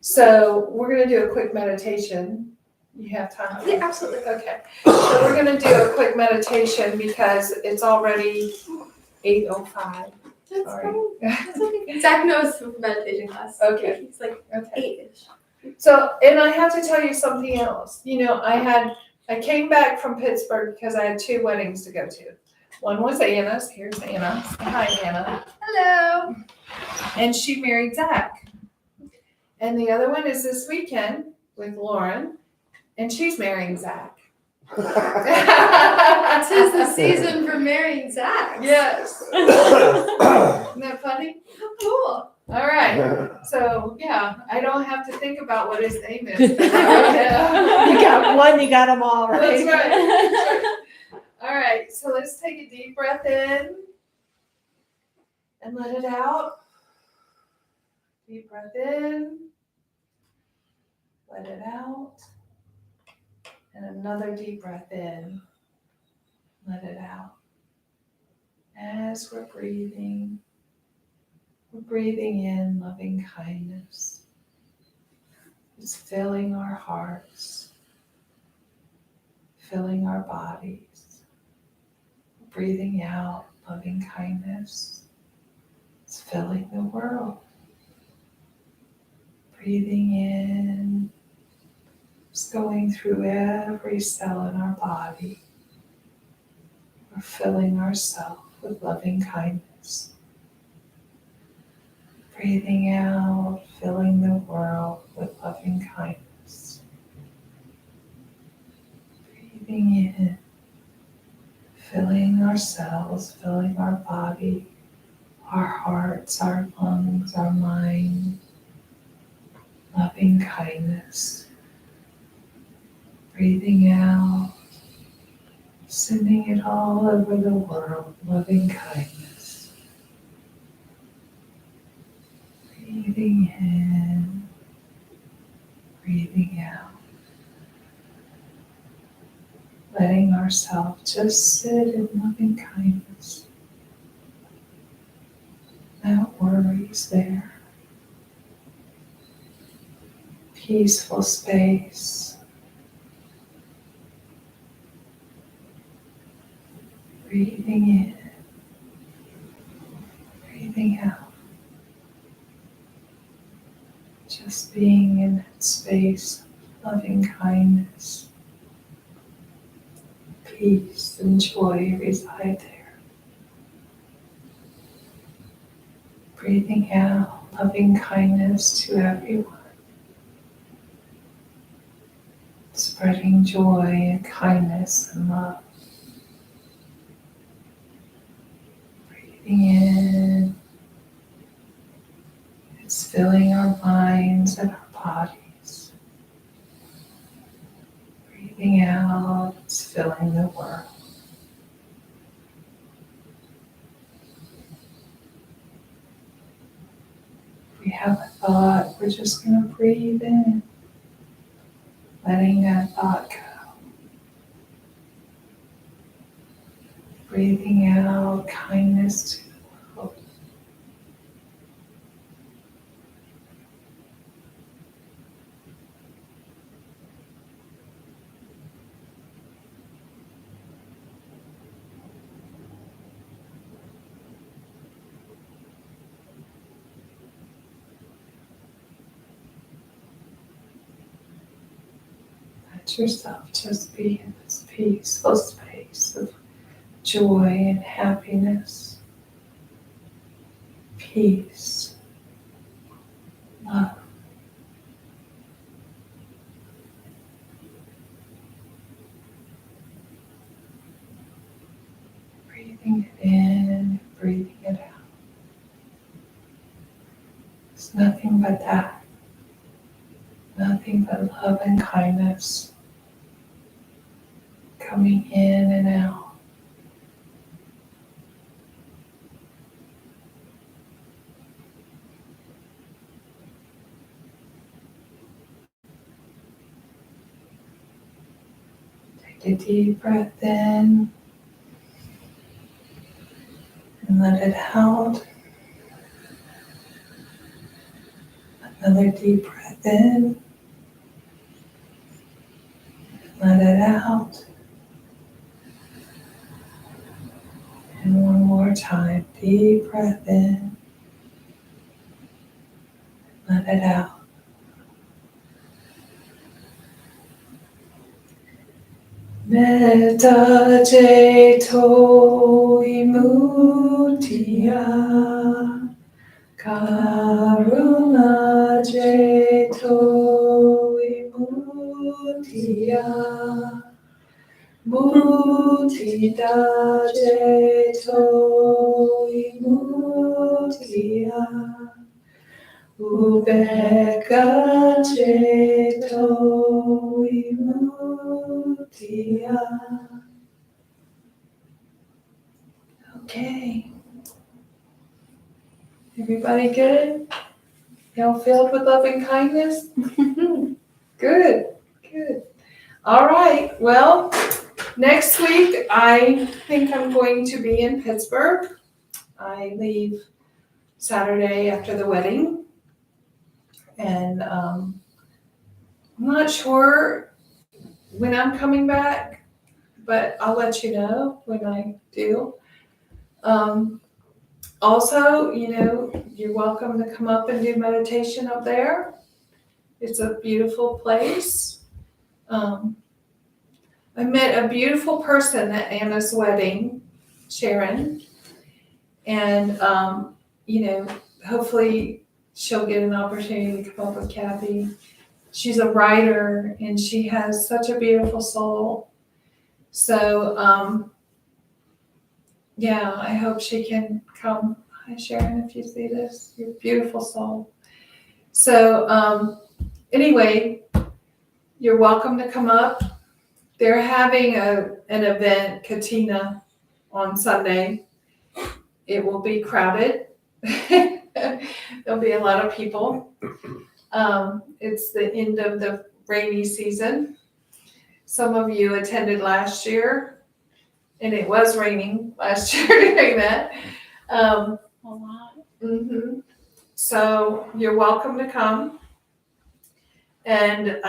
so we're gonna do a quick meditation. You have time? Yeah, absolutely. Okay. So we're gonna do a quick meditation because it's already 8:05. That's Sorry. fine. That's okay. Zach knows meditation class. Okay. He's like Okay. 8-ish. So, and I have to tell you something else. I came back from Pittsburgh because I had 2 weddings to go to. One was Anna's. Here's Anna. Hi, Anna. Hello. And she married Zach. And the other one is this weekend with Lauren, and she's marrying Zach. Tis the season for marrying Zach. Yes. Isn't that funny? How cool. All right. So, yeah, I don't have to think about what his name is. You got You got one, you got them all, right? That's right. That's right. All right, so let's take a deep breath in and let it out. Deep breath in, let it out. And another deep breath in, let it out. As we're breathing in loving kindness. It's filling our hearts, filling our bodies. Breathing out loving kindness. It's filling the world. Breathing in. It's going through every cell in our body. We're filling ourselves with loving kindness. Breathing out, filling the world with loving kindness. Breathing in, filling ourselves, filling our body, our hearts, our lungs, our mind, loving kindness. Breathing out, sending it all over the world, loving kindness. Breathing in, breathing out. Letting ourselves just sit in loving kindness. No worries there. Peaceful space. Breathing in, breathing out. Just being in that space, loving kindness. Peace and joy reside there. Breathing out, loving kindness to everyone. Spreading joy and kindness and love. Breathing in. It's filling our minds and our bodies. Breathing out, it's filling the world. If we have a thought, we're just going to breathe in, letting that thought go. Breathing out kindness to the world. Let yourself just be in this peaceful space of joy and happiness, peace, love. Breathing it in, breathing it out. It's nothing but that. Nothing but love and kindness coming in and out. Take a deep breath in and let it out. Another deep breath in. Let it out. And one more time. Deep breath in. Let it out. Metta ceto imutiya, karuna ceto imutiya, mudita ceto imutiya, ubeka ceto imutiya. Okay. Everybody good? Y'all filled with loving kindness? Good, good. All right, well, next week I think I'm going to be in Pittsburgh. I leave Saturday after the wedding. And I'm not sure when I'm coming back, but I'll let you know when I do. Also, you're welcome to come up and do meditation up there. It's a beautiful place. I met a beautiful person at Anna's wedding, Sharon, and hopefully she'll get an opportunity to come up with Kathy. She's a writer and she has such a beautiful soul. So, I hope she can come. Hi, Sharon, if you see this, you're a beautiful soul. So, anyway, you're welcome to come up. They're having an event, Katina, on Sunday. It will be crowded. There'll be a lot of people. It's the end of the rainy season. Some of you attended last year, and it was raining last year during that. A lot. Mm-hmm. So you're welcome to come. And,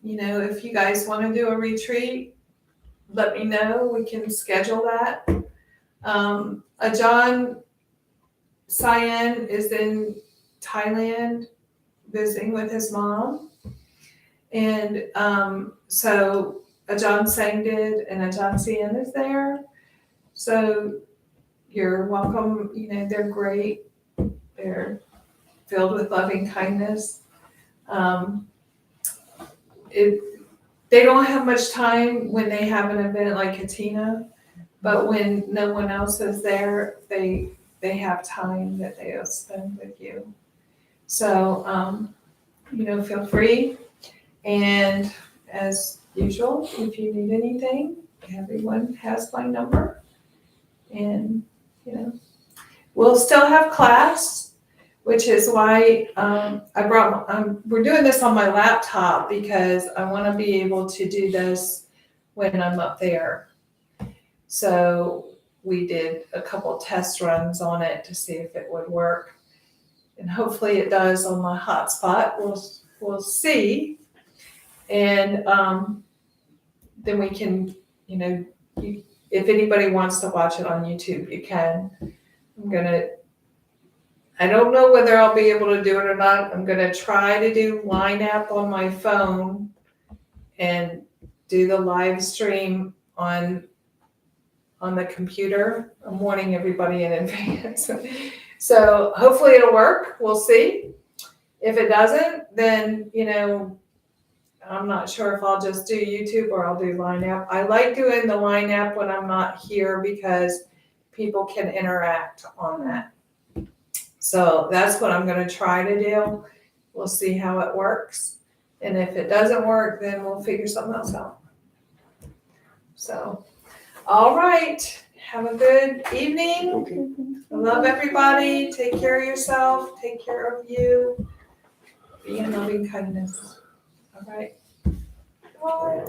if you guys want to do a retreat, let me know. We can schedule that. Ajahn Sayan is in Thailand visiting with his mom. And so Ajahn Sang did, and Ajahn Sayan is there. So you're welcome. They're great. They're filled with loving kindness. They don't have much time when they have an event like Katina, but when no one else is there, they have time that they'll spend with you. So, feel free. And as usual, if you need anything, everyone has my number. And, we'll still have class, which is why we're doing this on my laptop because I want to be able to do this when I'm up there. So we did a couple test runs on it to see if it would work. And hopefully it does on my hotspot. We'll see. And then we can, if anybody wants to watch it on YouTube, you can. I don't know whether I'll be able to do it or not. I'm going to try to do Line App on my phone and do the live stream on the computer. I'm warning everybody in advance. So hopefully it'll work. We'll see. If it doesn't, then, I'm not sure if I'll just do YouTube or I'll do Line App. I like doing the Line App when I'm not here because people can interact on that. So that's what I'm going to try to do. We'll see how it works. And if it doesn't work, then we'll figure something else out. So, all right. Have a good evening. Okay. I love everybody. Take care of yourself. Take care of you. Be in loving kindness. All right. Bye.